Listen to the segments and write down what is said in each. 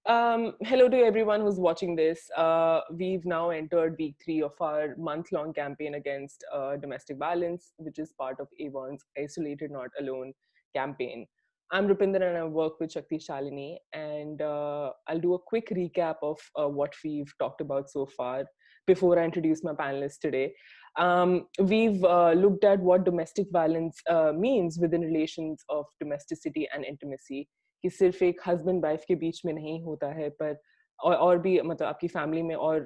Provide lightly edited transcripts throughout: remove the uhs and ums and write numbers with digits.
Hello to everyone who's watching this. We've now entered week 3 of our month-long campaign against domestic violence, which is part of Avon's Isolated Not Alone campaign. I'm Rupinder and I work with Shakti Shalini, and I'll do a quick recap of what we've talked about so far before I introduce my panelists today. We've looked at what domestic violence means within relations of domesticity and intimacy. कि सिर्फ एक husband wife के बीच में नहीं होता है पर और भी मतलब आपकी फैमिली में और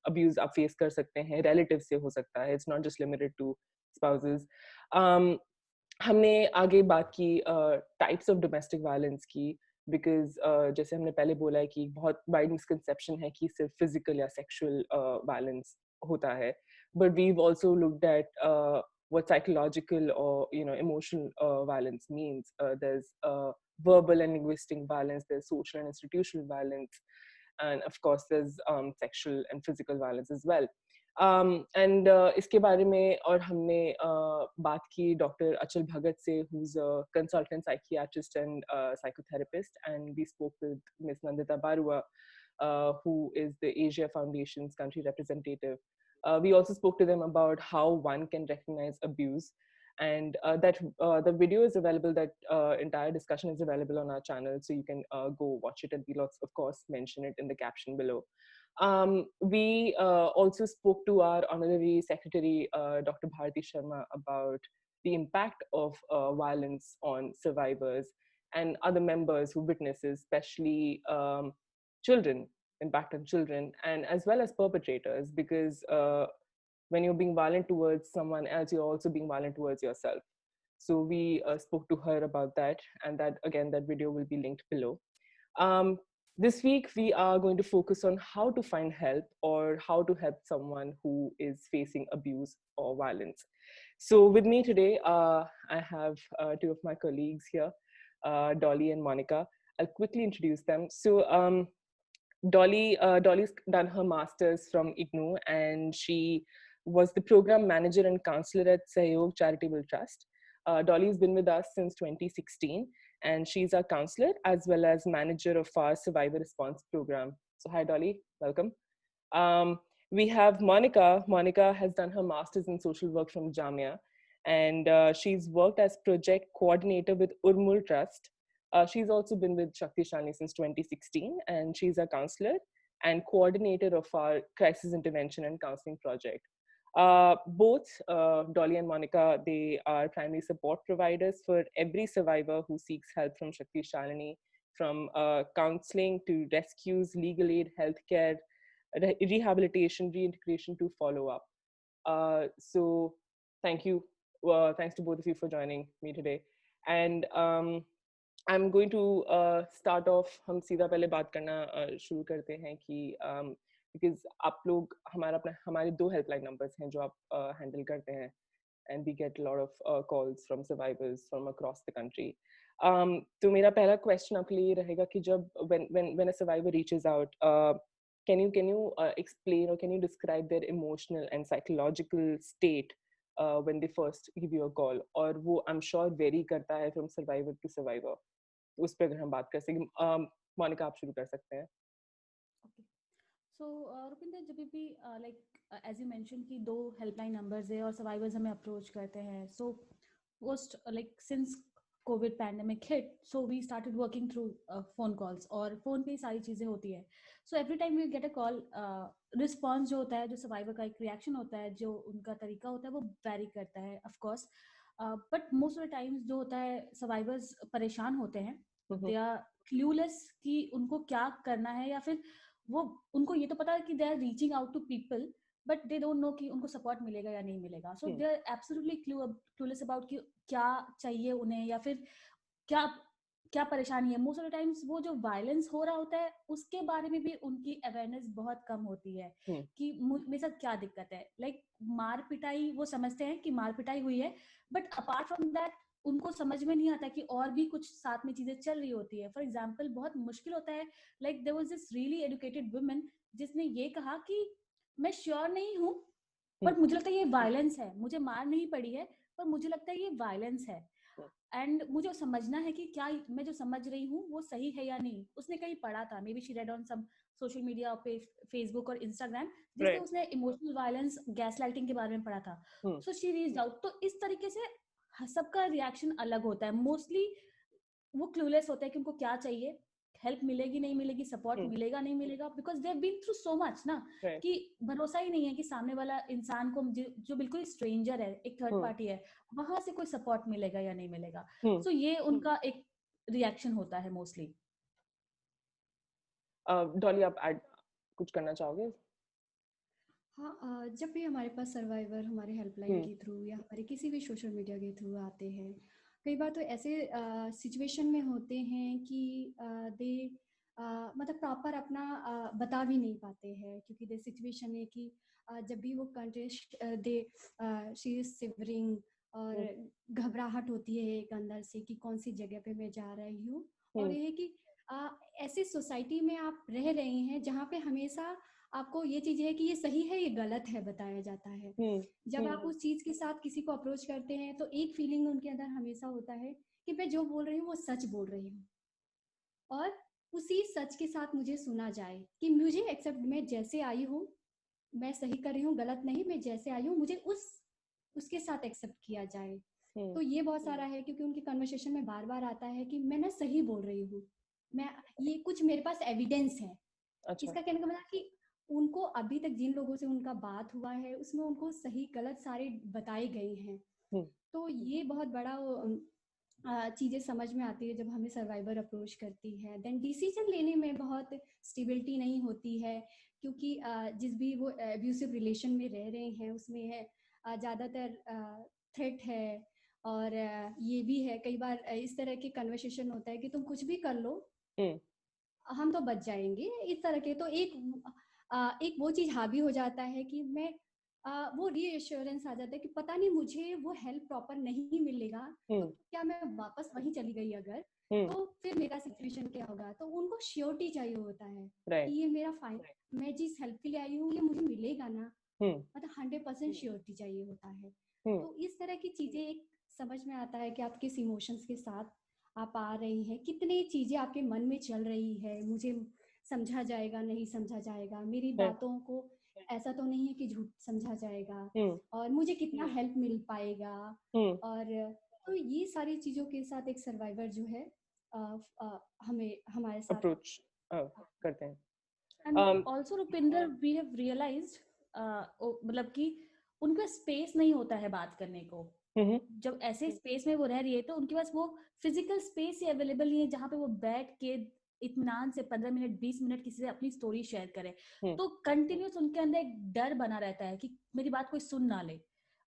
अब्यूज आप फेस कर सकते हैं रिलेटिव से हो सकता है it's not just limited to spouses हमने आगे बात की टाइप्स ऑफ डोमेस्टिक वायलेंस की बिकॉज जैसे हमने पहले बोला है कि बहुत वाइड मिसकंसेप्शन है कि सिर्फ फिजिकल या सेक्सुअल वायलेंस होता है but we've also looked at what psychological or emotional violence means. There's verbal and linguistic violence, there's social and institutional violence, and of course there's sexual and physical violence as well. And इसके बारे में और हमने बात की doctor अचल भगत से, who's a consultant psychiatrist and psychotherapist, and we spoke with Ms. Nandita Barua, who is the Asia Foundation's country representative. We also spoke to them about how one can recognize abuse, and that the video is available, that entire discussion is available on our channel, so you can go watch it, and we'll of course mention it in the caption below. We also spoke to our honorary secretary, Dr. Bharati Sharma, about the impact of violence on survivors and other members who witnesses, especially children, impact on children, and as well as perpetrators, because when you're being violent towards someone else, you're also being violent towards yourself. So we spoke to her about that, and that again, that video will be linked below. This week, we are going to focus on how to find help or how to help someone who is facing abuse or violence. So with me today, I have two of my colleagues here, Dolly and Monica. I'll quickly introduce them. So Dolly's done her master's from IGNOU, and she was the program manager and counselor at Sahyog Charitable Trust. Dolly's been with us since 2016, and she's our counselor as well as manager of our survivor response program. So hi, Dolly, welcome. We have Monica. Monica has done her master's in social work from Jamia, and she's worked as project coordinator with Urmul Trust. She's also been with Shakti Shalini since 2016, and she's a counselor and coordinator of our crisis intervention and counseling project. Both Dolly and Monica, they are primary support providers for every survivor who seeks help from Shakti Shalini, from counseling to rescues, legal aid, healthcare, rehabilitation, reintegration to follow up. So thank you. Thanks to both of you for joining me today. And I'm going to start off. हम सीधा पहले बात करना शुरू करते हैं कि because आप लोग हमारे दो हेल्पलाइन नंबर्स हैं जो आप हैंडल करते हैं, and we get a lot of calls from survivors from across the country. तो मेरा पहला क्वेश्चन आपके लिए रहेगा कि जब when a survivor reaches out, can you explain or can you describe their emotional and psychological state when they first give you a call? और वो I'm sure vary करता है from survivor to survivor. उस पर अगर हम बात कर सकें, मोनिका आप शुरू कर सकते हैं. सो रुपिंदर, जब भी लाइक एज यू मेंशन कि दो हेल्पलाइन नंबर्स है और सर्वाइवर्स हमें अप्रोच करते हैं. So post like since COVID pandemic hit, so we started working through phone calls, और फोन पे ही सारी चीज़ें होती है. So every time we get a call, response जो होता है, जो सर्वाइवर का एक रिएक्शन होता है, जो उनका तरीका होता है, वो वेरी करता है of course. But most of the times जो होता है, सर्वाइवर्स परेशान होते हैं. दे आर क्लूलेस कि उनको क्या करना है, या फिर वो उनको ये तो पता है कि they are reaching out to people, but they don't know कि उनको सपोर्ट मिलेगा या नहीं मिलेगा. So they are absolutely clueless about कि क्या चाहिए उन्हें, या फिर क्या क्या परेशानी है. मोस्ट ऑफ द टाइम्स वो जो वायलेंस हो रहा होता है उसके बारे में भी उनकी अवेयरनेस बहुत कम होती है कि मेरे साथ क्या दिक्कत है. लाइक मार पिटाई वो समझते हैं कि मार पिटाई हुई है, बट अपार्ट फ्रॉम दैट उनको समझ में नहीं आता कि और भी कुछ साथ में चीजें चल रही होती है. फॉर एग्जाम्पल, बहुत मुश्किल होता है. Like there was this really educated woman जिसने ये कहा कि मैं श्योर नहीं हूँ, बट मुझे लगता है ये वायलेंस है. मुझे मार नहीं पड़ी है, पर मुझे लगता है ये वायलेंस है. एंड मुझे समझना है कि क्या मैं जो समझ रही हूँ वो सही है या नहीं. उसने कहीं पढ़ा था, maybe she read on some social media पे, फेसबुक और इंस्टाग्राम, जिसपे राइट. उसने इमोशनल वायलेंस, गैस लाइटिंग के बारे में पढ़ा था. So she reached out. तो इस तरीके से सबका रिएक्शन अलग होता है. मोस्टली वो क्लूलेस होते हैं कि उनको क्या चाहिए, हेल्प मिलेगी नहीं मिलेगी, सपोर्ट मिलेगा नहीं मिलेगा, because they have been through so much ना, राइट. कि भरोसा ही नहीं है कि सामने वाला इंसान को, जो बिल्कुल स्ट्रेंजर है, एक थर्ड पार्टी है, वहां से कोई सपोर्ट मिलेगा या नहीं मिलेगा. सो ये उनका एक रिएक्शन होता है मोस्टली. डॉली, आप ऐड कुछ करना चाहोगे? हाँ, जब भी हमारे पास सर्वाइवर हमारे हेल्पलाइन के थ्रू या हमारे किसी भी सोशल मीडिया के थ्रू आते हैं, कई बार तो ऐसे सिचुएशन में होते हैं कि दे मतलब प्रॉपर अपना बता भी नहीं पाते हैं, क्योंकि दे सिचुएशन है कि जब भी वो contest they she is shivering और घबराहट होती है एक अंदर से कि कौन सी जगह पे मैं जा रही हूँ. और ये है कि ऐसे सोसाइटी में आप रह रहे हैं जहाँ पे हमेशा आपको ये चीज है कि ये सही है ये गलत है बताया जाता है. जब आप उस चीज के साथ किसी को अप्रोच करते हैं तो एक फीलिंग उनके अंदर हमेशा होता है कि मैं जो बोल रही हूँ वो सच बोल रही हूँ, और उसी सच के साथ मुझे सुना जाए कि मुझे एक्सेप्ट, मैं जैसे आई हूँ, मैं सही कर रही हूँ गलत नहीं, मैं जैसे आई हूँ मुझे उसके साथ एक्सेप्ट किया जाए. तो ये बहुत सारा है, क्योंकि उनकी कन्वर्सेशन में बार बार आता है कि मैं ना सही बोल रही हूँ, मैं ये कुछ मेरे पास एविडेंस है. अच्छा. इसका कहने का मतलब कि उनको अभी तक जिन लोगों से उनका बात हुआ है उसमें उनको सही गलत सारे बताए गए हैं. तो ये बहुत बड़ा चीजें समझ में आती है जब हमें सर्वाइवर अप्रोच करती है. देन डिसीजन लेने में बहुत स्टेबिलिटी नहीं होती है, क्योंकि जिस भी वो एब्यूसिव रिलेशन में रह रहे हैं उसमें है ज़्यादातर थ्रेट है, और ये भी है कई बार इस तरह के कन्वर्सेशन होता है कि तुम कुछ भी कर लो हम तो बच जाएंगे, इस तरह के. तो एक वो चीज हावी हो जाता है कि मैं वो रीएश्योरेंस आ जाता है कि पता नहीं मुझे वो हेल्प प्रॉपर नहीं मिलेगा, तो क्या मैं वापस वहीं चली गई अगर, तो फिर मेरा सिचुएशन क्या होगा. तो उनको श्योरिटी चाहिए होता है कि ये मेरा फाइनल, मैं जिस हेल्प के लिए आई हूँ ये मुझे मिलेगा ना, मतलब 100% श्योरिटी चाहिए होता है. तो इस तरह की चीजें एक समझ में आता है कि आप किस इमोशंस के साथ आप आ रही हैं, कितनी चीजें आपके मन में चल रही है, मुझे समझा जाएगा नहीं समझा जाएगा, मेरी बातों को ऐसा तो नहीं है कि झूठ समझा जाएगा, और मुझे कितना हेल्प मिल पाएगा. और तो ये सारी चीजों के साथ एक सर्वाइवर जो है हमें हमारे साथ अप्रोच करते हैं. And also Rupinder, we have realised मतलब कि उनका स्पेस नहीं होता है बात करने को. जब ऐसे स्पेस में वो रह रही है तो उनके पास वो फिजिकल स्पेस ही अवेलेबल नहीं है जहाँ पे वो बैठ के इत्मीनान से 15 मिनट 20 मिनट किसी से अपनी स्टोरी शेयर करे. तो कंटिन्यूस उनके अंदर एक डर बना रहता है कि मेरी बात कोई सुन ना ले,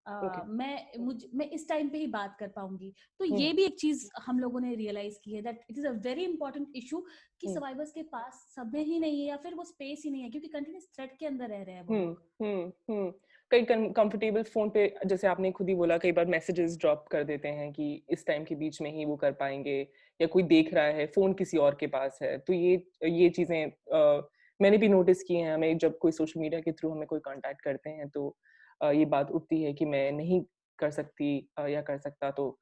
मैं इस टाइम पे ही बात कर पाऊंगी. तो ये भी एक चीज हम लोगों ने रियलाइज की है that it is a very important issue कि सर्वाइवर्स के पास समय ही नहीं है या फिर वो स्पेस ही नहीं है, क्योंकि कंटिन्यूस थ्रेट के अंदर रह रहे हैं वो लोग. कई कंफर्टेबल फोन पे, जैसे आपने खुद ही बोला, कई बार मैसेजेस ड्रॉप कर देते हैं कि इस टाइम के बीच में ही वो कर पाएंगे, या कोई देख रहा है, फोन किसी और के पास है. तो ये चीजें मैंने भी नोटिस की हैं. हमें जब कोई सोशल मीडिया के थ्रू हमें कोई कांटेक्ट करते हैं तो ये बात उठती है कि मैं नहीं कर सकती या कर सकता. तो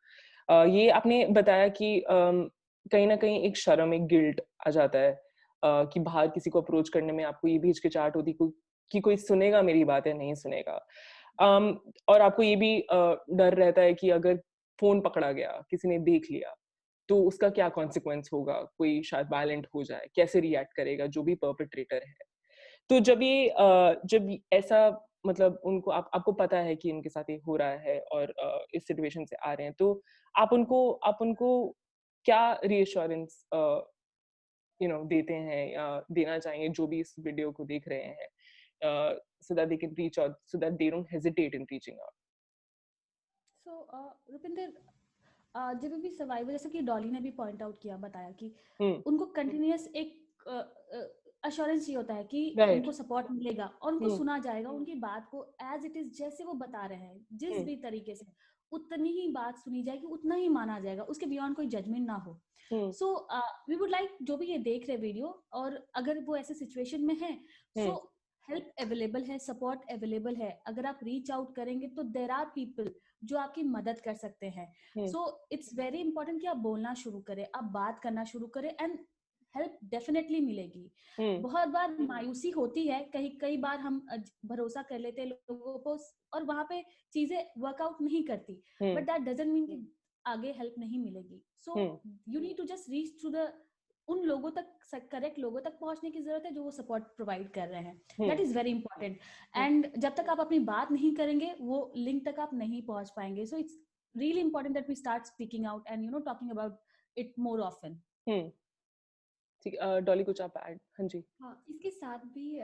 ये आपने बताया कि कहीं ना कहीं एक शर्म, एक गिल्ट आ जाता है कि बाहर किसी को अप्रोच करने में आपको ये भी हिचकिचाहट होती कि कोई सुनेगा मेरी बातें, नहीं सुनेगा. और आपको ये भी डर रहता है कि अगर फोन पकड़ा गया, किसी ने देख लिया, तो उसका क्या कॉन्सिक्वेंस होगा, कोई शायद वायलेंट हो जाए, कैसे रिएक्ट करेगा जो भी परपेट्रेटर है. तो जब ऐसा, मतलब उनको आपको पता है कि उनके साथ ये हो रहा है और इस सिचुएशन से आ रहे हैं, तो आप उनको क्या रीअश्योरेंस देते हैं या देना चाहिए जो भी इस वीडियो को देख रहे हैं, so that they can reach out, so that they don't hesitate in reaching out. So Rupinder, जब भी सर्वाइवर, जैसे कि डॉली ने भी पॉइंट आउट किया, बताया कि उनको कंटिन्यूअस एक अश्योरेंस ये होता है कि उनको सपोर्ट मिलेगा और उनको सुना जाएगा, उनकी बात को एज इट इज जैसे वो बता रहे हैं जिस भी तरीके से उतनी ही बात सुनी जाएगी, उतना ही माना जाएगा, उसके बियॉन्ड कोई जजमेंट ना हो. सो वी वुड लाइक जो भी ये देख रहे वीडियो, और अगर वो ऐसे सिचुएशन में है, सो हेल्प अवेलेबल है, सपोर्ट अवेलेबल है. अगर आप रीच आउट करेंगे तो देयर आर पीपल जो आपकी मदद कर सकते हैं. सो इट्स वेरी इंपॉर्टेंट कि आप बोलना शुरू करें, आप बात करना शुरू करें, एंड हेल्प डेफिनेटली मिलेगी. बहुत बार मायूसी होती है, कई बार हम भरोसा कर लेते हैं लोगों को और वहां पे चीजें वर्कआउट नहीं करती, बट दैट डजंट मीन कि आगे हेल्प नहीं मिलेगी. So you need to just reach to the उन लोगों तक, करेक्ट लोगों तक पहुंचने की जरूरत है जो वो सपोर्ट प्रोवाइड कर रहे हैं. That is very important. And जब तक आप अपनी बात नहीं करेंगे वो लिंक तक आप नहीं पहुंच पाएंगे. So it's really important that we start speaking out and talking about it more often. ठीक, डॉली कुछ आप ऐड? हाँ जी. हाँ, इसके साथ भी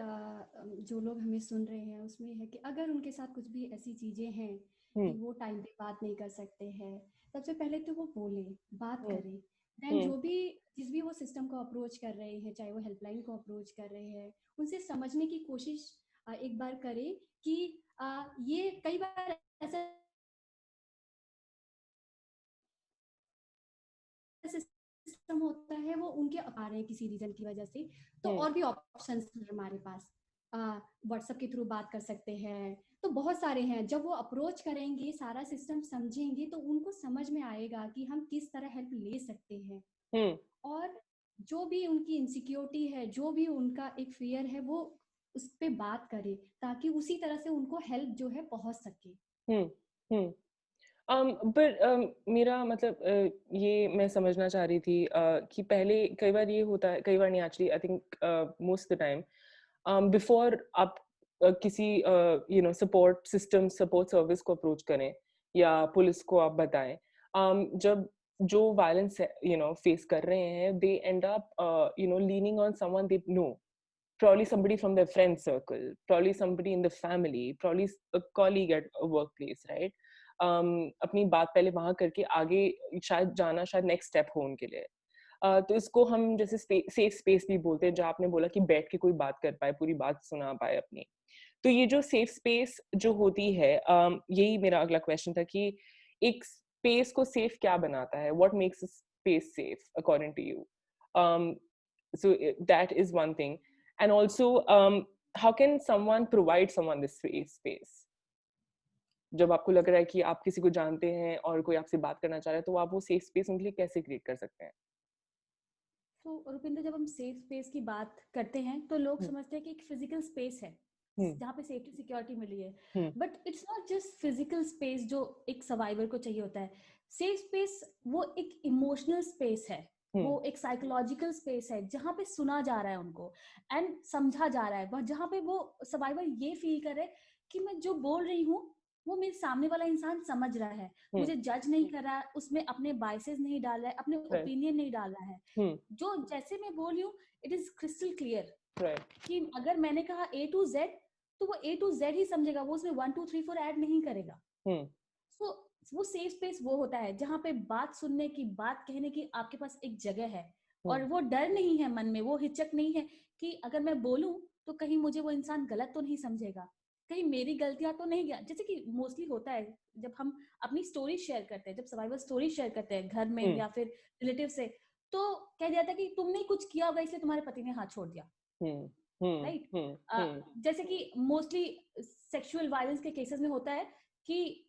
जो लोग हमें सुन रहे हैं उसमें है कि अगर उनके साथ कुछ भी ऐसी चीजें हैं कि वो टाइम पे बात नहीं कर सकते हैं, सबसे पहले तो वो बोले, बात करें. देन जिस भी वो सिस्टम को अप्रोच कर रहे हैं, चाहे वो हेल्पलाइन को अप्रोच कर रहे हैं, उनसे समझने की कोशिश एक बार करें कि ये कई बार ऐसा सिस्टम होता है वो उनके आ रहे हैं किसी रीजन की वजह से, तो और भी ऑप्शंस हैं हमारे पास. व्हाट्सएप के थ्रू बात कर सकते हैं, तो बहुत सारे हैं. जब वो अप्रोच करेंगे, सारा सिस्टम समझेंगे, तो उनको समझ में आएगा कि हम किस तरह हेल्प ले सकते हैं. और जो भी उनकी इनसिक्योरिटी है, जो भी उनका एक फियर है, वो उस पे बात करें ताकि उसी तरह से उनको हेल्प जो है पहुंच सके. पर मेरा मतलब ये मैं समझना चाह रही थी कि पहले कई बार ये होता है, कई बार नहीं, actually I think most the time before आप किसी सपोर्ट सिस्टम, सपोर्ट सर्विस को अप्रोच करें या पुलिस को आप बताएं, जब जो वायलेंस फेस कर रहे हैं, they end up leaning on someone they know, probably somebody from their friend circle, probably somebody in the family, probably a colleague at a workplace, right? अपनी बात पहले वहां करके आगे शायद जाना, शायद नेक्स्ट स्टेप हो उनके लिए. तो इसको हम जैसे सेफ स्पेस भी बोलते हैं, जहाँ आपने बोला कि बैठ के कोई बात कर पाए, पूरी बात सुना पाए अपनी. तो ये जो सेफ स्पेस जो होती है, यही मेरा अगला क्वेश्चन था कि एक स्पेस को सेफ क्या बनाता है? What makes a space safe according to you? So that is one thing. And also, how can someone provide someone this space? जब आपको लग रहा है कि आप किसी को जानते हैं और कोई आपसे बात करना चाह रहा है, तो आप वो सेफ स्पेस उनके लिए कैसे क्रिएट कर सकते हैं? तो रुपिंदर, जब हम सेफ स्पेस की बात करते हैं तो लोग समझते हैं कि एक फिजिकल स्पेस है जहाँ पे सेफ्टी सिक्योरिटी मिली है, but it's not just physical space जो एक सर्वाइवर को चाहिए होता है. सेफ स्पेस वो एक इमोशनल स्पेस है, वो एक साइकोलॉजिकल स्पेस है जहाँ पे सुना जा रहा है उनको एंड समझा जा रहा है, जहाँ पे वो सर्वाइवर ये फील करे कि मैं जो बोल रही हूँ वो मेरे सामने वाला इंसान समझ रहा है, मुझे जज नहीं कर रहा है, उसमें अपने बायसेस नहीं डाल रहा है, अपने ओपिनियन नहीं डाल रहा है. जो जैसे मैं बोल रही हूँ इट इज क्रिस्टल क्लियर कि अगर मैंने कहा A to Z तो वो A to Z ही समझेगा, वो उसमें 1 2 3 4 ऐड नहीं करेगा. सो वो सेफ स्पेस वो होता है जहाँ पे बात सुनने की, बात कहने की आपके पास एक जगह है और वो डर नहीं है मन में, वो हिचक नहीं है कि अगर मैं बोलूं तो कहीं मुझे वो इंसान गलत तो नहीं समझेगा, कहीं मेरी गलतियां तो नहीं गया. जैसे कि मोस्टली होता है जब हम अपनी स्टोरी शेयर करते हैं, जब सर्वाइवर स्टोरी शेयर करते हैं घर में या फिर रिलेटिव से, तो कह दिया था कि तुमने कुछ किया होगा इसलिए तुम्हारे पति ने हाथ छोड़ दिया, राइट? जैसे कि मोस्टली सेक्सुअल वायलेंस के केसेस में होता है कि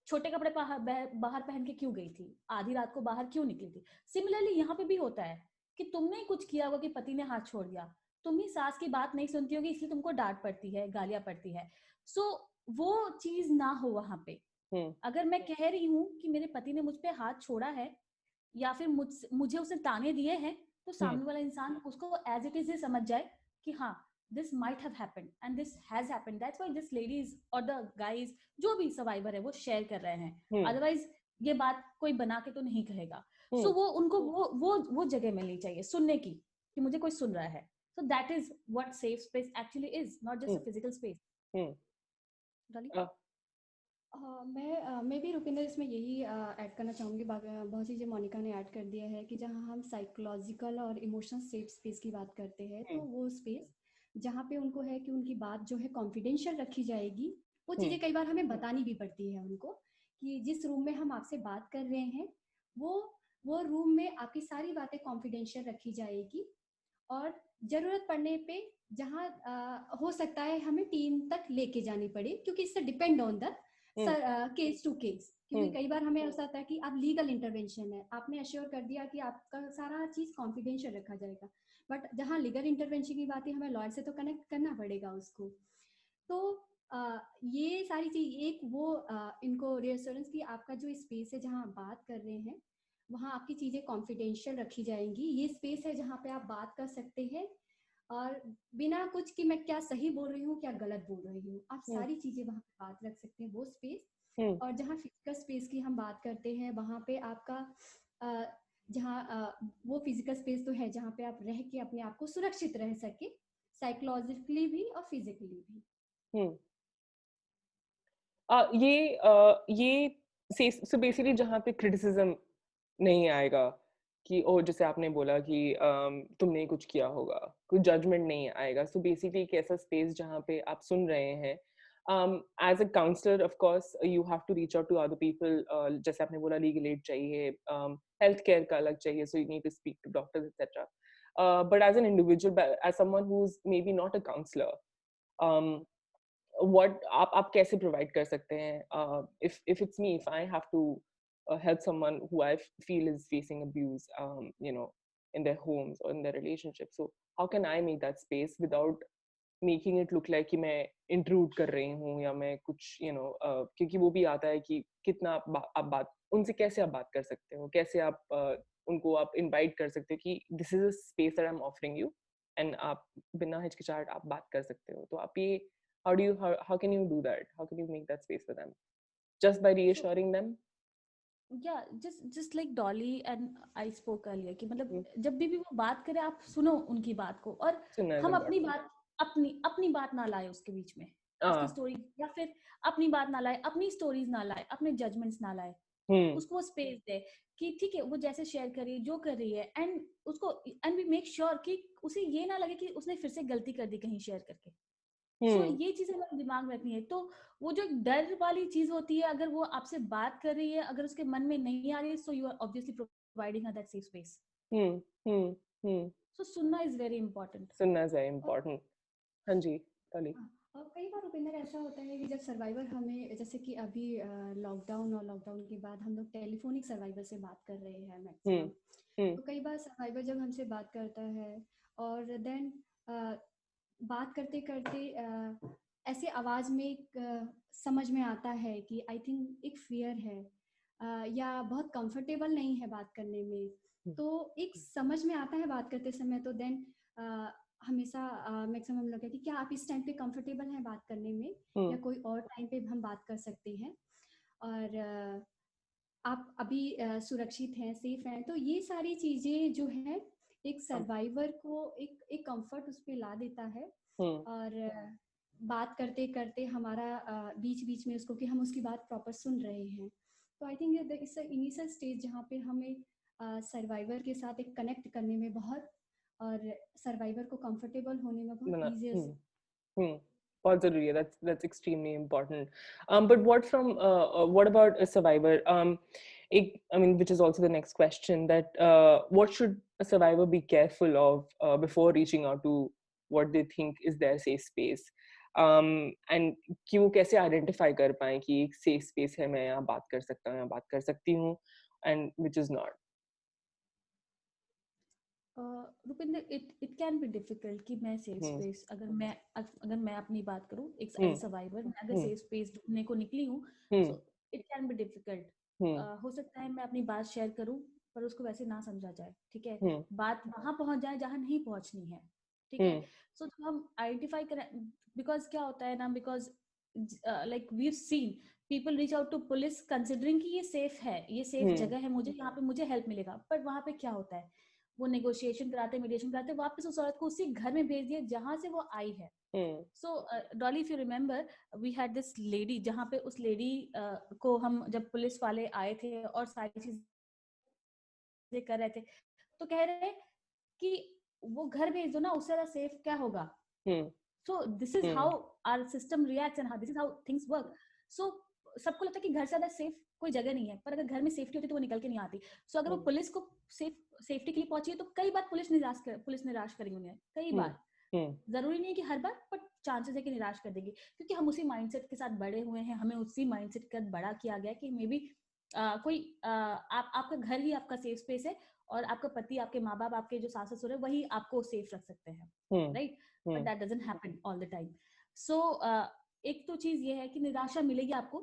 छोटे कपड़े बाहर पहन के क्यों गई थी, आधी रात को बाहर क्यों निकली थी. सिमिलरली यहाँ पे भी होता है कि तुमने कुछ किया होगा कि पति ने हाथ छोड़ दिया, तुम ही सास की बात नहीं सुनती होगी इसलिए तुमको डांट पड़ती है, गालियां पड़ती है. सो वो चीज ना हो वहां पे. अगर मैं कह रही हूँ कि मेरे पति ने मुझ पे हाथ छोड़ा है या फिर मुझे उसने ताने दिए हैं, तो सामने वाला इंसान उसको एज इट इज समझ जाए कि हाँ this might have happened and this has happened, that's why this ladies or the guys जो भी survivor है वो शेयर कर रहे हैं, otherwise ये बात कोई बना के तो नहीं कहेगा. So वो उनको वो जगह मिलनी चाहिए सुनने की कि मुझे कोई सुन रहा है. So that is what safe space actually is, not just a physical space. मैं भी रुपिंदर इसमें यही ऐड करना चाहूँगी, बहुत चीज़ें मोनिका ने ऐड कर दिया है कि जहाँ हम साइकोलॉजिकल और इमोशनल सेफ स्पेस की बात करते हैं, तो वो स्पेस जहाँ पे उनको है कि उनकी बात जो है कॉन्फिडेंशियल रखी जाएगी. वो चीज़ें कई बार हमें बतानी भी पड़ती है उनको कि जिस रूम में हम आपसे बात कर रहे हैं वो रूम में आपकी सारी बातें कॉन्फिडेंशियल रखी जाएगी और ज़रूरत पड़ने पे जहाँ हो सकता है हमें टीम तक लेके जानी पड़े, क्योंकि इससे depend on the case to case. क्योंकि कई बार हमें ऐसा होता है कि आप लीगल इंटरवेंशन है, आपने अश्योर कर दिया कि आपका सारा चीज कॉन्फिडेंशियल रखा जाएगा, बट जहाँ लीगल इंटरवेंशन की बात है हमें लॉयर से तो कनेक्ट करना पड़ेगा उसको। तो ये सारी चीज एक वो इनको रिएश्योरेंस की आपका जो स्पेस है जहाँ आप बात कर रहे हैं वहाँ आपकी चीजें कॉन्फिडेंशियल रखी जाएंगी, ये स्पेस है जहाँ पे आप बात कर सकते हैं और बिना कुछ कि मैं क्या सही बोल रही हूँ क्या गलत बोल रही हूँ, आप सारी चीजें वहाँ पे बात रख सकते हैं, वो स्पेस। और जहाँ फिजिकल स्पेस की हम बात करते हैं वहाँ पे आपका जहाँ वो फिजिकल स्पेस तो है जहाँ पे आप रह के अपने आप को सुरक्षित रह सके, साइकोलॉजिकली भी और फिजिकली भी। ये सो बेसिकली जहाँ पे क्रिटिसिज्म नहीं आएगा कि ओ जैसे आपने बोला कि तुमने कुछ किया होगा, कोई जजमेंट नहीं आएगा। सो बेसिकली एक ऐसा स्पेस जहाँ पे आप सुन रहे हैं। As a counsellor of course you have to reach out to other people, जैसे आपने बोला लीगल एड चाहिए, हेल्थ केयर का अलग चाहिए, so you need to speak to doctors etcetera. But as an individual, as someone who is maybe not a counsellor, what आप कैसे provide कर सकते हैं, if it's me, if I have to help someone who I feel is facing abuse, you know, in their homes or in their relationships, so how can I make that space without making it look like कि मैं intrude कर रही हूँ या मैं कुछ you know, क्योंकि वो भी आता है कि कितना आप बात उनसे कैसे आप बात कर सकते हो, कैसे आप उनको आप invite कर सकते हो कि this is a space that I'm offering you and आप बिना हिचकिचाहट आप बात कर सकते हो। तो आप ये how can you do that? How can you make that space for them? Just by reassuring them? Yeah, just like Dolly and I spoke earlier कि मतलब जब भी वो बात करे आप सुनो उनकी बात को, और हम अपनी बात अपनी बात ना लाए उसके बीच में, उसकी स्टोरी, या फिर अपनी बात ना लाए, अपनी स्टोरीज ना लाए, अपने जजमेंट्स ना लाए, उसको स्पेस दे कि ठीक है वो जैसे शेयर कर रही है, जो कर रही है, एंड उसको एंड वी मेक श्योर कि उसे ये ना लगे कि उसने फिर से गलती कर दी कहीं शेयर करके। सो ये चीजें हमारे दिमाग में रखनी है। तो वो जो डर वाली चीज होती है, अगर वो आपसे बात कर रही है, अगर उसके मन में नहीं आ रही है, so you are obviously providing her that safe space. So सुनना इज वेरी इंपॉर्टेंट। सुनना इज वेरी इंपॉर्टेंट। हाँ जी ताली। और कई बार रुपिंदर ऐसा होता है कि जब सर्वाइवर हमें, जैसे कि अभी लॉकडाउन और लॉकडाउन के बाद हम लोग टेलीफोनिक सर्वाइवर से बात कर रहे हैं मैक्सिमम, तो कई बार सर्वाइवर जब हमसे बात करता है और देन बात करते करते ऐसे आवाज में एक समझ में आता है कि आई थिंक एक फियर है या बहुत कंफर्टेबल नहीं है बात करने में, तो एक समझ में आता है बात करते समय। तो देन हमेशा मैक्सिमम लोग कहते हैं कि क्या आप इस टाइम पे कंफर्टेबल हैं बात करने में, या कोई और टाइम पे हम बात कर सकते हैं, और आप अभी सुरक्षित हैं, सेफ हैं। तो ये सारी चीजें जो है एक सर्वाइवर को एक कंफर्ट उस पर ला देता है, और बात करते करते हमारा बीच बीच में उसको कि हम उसकी बात प्रॉपर सुन रहे हैं। तो I think it's initial stage जहाँ पे हमें सर्वाइवर के साथ एक कनेक्ट करने में बहुत, और सर्वाइवर को कंफर्टेबल होने में बहुत ईजी। बहुत जरूरी है, that's extremely important. But what about a survivor? I mean, which is also the next question, that what should a survivor be careful of before reaching out to what they think is their safe space? And कि वो कैसे identify कर पाएं कि एक safe space है, मैं यहाँ बात कर सकता हूँ, यहाँ बात कर सकती हूँ, and which is not. Rupinder, it can be difficult कि मैं सेफ स्पेस, अगर मैं अपनी बात करूं एक एज सर्वाइवर, मैं अगर सेफ स्पेस ढूंढने को निकली हूं, so it can be difficult. हो सकता है मैं अपनी बात शेयर करूं पर उसको वैसे ना समझा जाए, ठीक है, बात वहां पहुंच जाए जहां नहीं पहुंचनी है, ठीक है। सो जब हम आइडेंटिफाई करें, बिकॉज क्या होता है ना, because like we have seen people reach out to police considering कि ये सेफ है, ये सेफ जगह है, मुझे यहाँ पे मुझे हेल्प मिलेगा, बट वहां पे क्या होता है, वो नेगोशिएशन कराते, मीडिएशन कराते, वापस उस औरत को उसी घर में भेज दिया जहां से वो आई है। So Dolly, if you remember, we had this lady, जहां पे उस लेडी को हम, जब पुलिस वाले आए थे और सारी चीजें कर रहे थे, तो कह रहे कि वो घर भेज दो ना, उससे ज्यादा सेफ क्या होगा। So this is how our system reacts and this is how things work. So सबको लगता है कि घर से ज्यादा सेफ कोई जगह नहीं है, पर अगर घर में सेफ्टी होती तो वो निकल के नहीं आती। सो अगर वो पुलिस को सेफ्टी के लिए पहुंची है, तो कई बार पुलिस निराश करी उन्हें, कई बार जरूरी नहीं है कि हर बार, बट चांसेस है कि निराश कर देगी, क्योंकि हम उसी माइंडसेट के साथ बड़े हुए हैं, हमें उसी माइंडसेट के साथ बड़ा किया गया कि मे बी कोई आपका घर ही आपका सेफ स्पेस है, और आपका पति, आपके माँ बाप, आपके जो सास ससुर है, वही आपको सेफ रख सकते हैं, right? But that doesn't happen all the time. So एक तो चीज ये है कि निराशा मिलेगी आपको,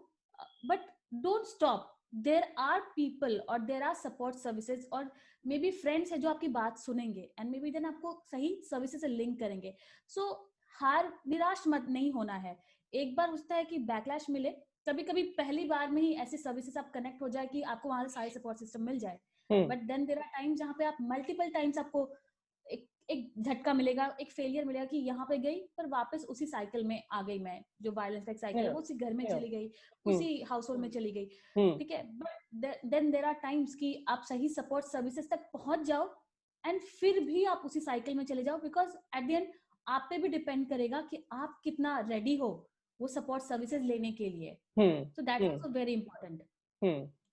but don't stop. There are people और देर आर सपोर्ट सर्विसेज, और मे बी फ्रेंड्स है जो आपकी बात सुनेंगे, एंड मे बी देन आपको सही सर्विसेज से लिंक करेंगे. सो हार, निराश मत नहीं होना है. एक बार होता है कि बैकलैश मिले, कभी कभी पहली बार में ही ऐसे सर्विसेज आप कनेक्ट हो जाए कि आपको वहां से सारे सपोर्ट सिस्टम मिल जाए, but then there are times जहाँ पे आप मल्टीपल टाइम्स आपको एक झटका मिलेगा, एक फेलियर मिलेगा कि यहाँ पे गई पर वापस उसी साइकिल में आ गई. मैं जो वायलेंस लाइक साइकिल है वो उसी घर में चली गई, उसी हाउस होल्ड में चली गई, ठीक है. But then there are times कि आप सही सपोर्ट सर्विसेज तक पहुंच जाओ, एंड फिर भी आप उसी साइकिल में चले जाओ, बिकॉज एट द एंड आप पे भी डिपेंड करेगा कि आप कितना रेडी हो वो सपोर्ट सर्विसेज लेने के लिए. So that's also very important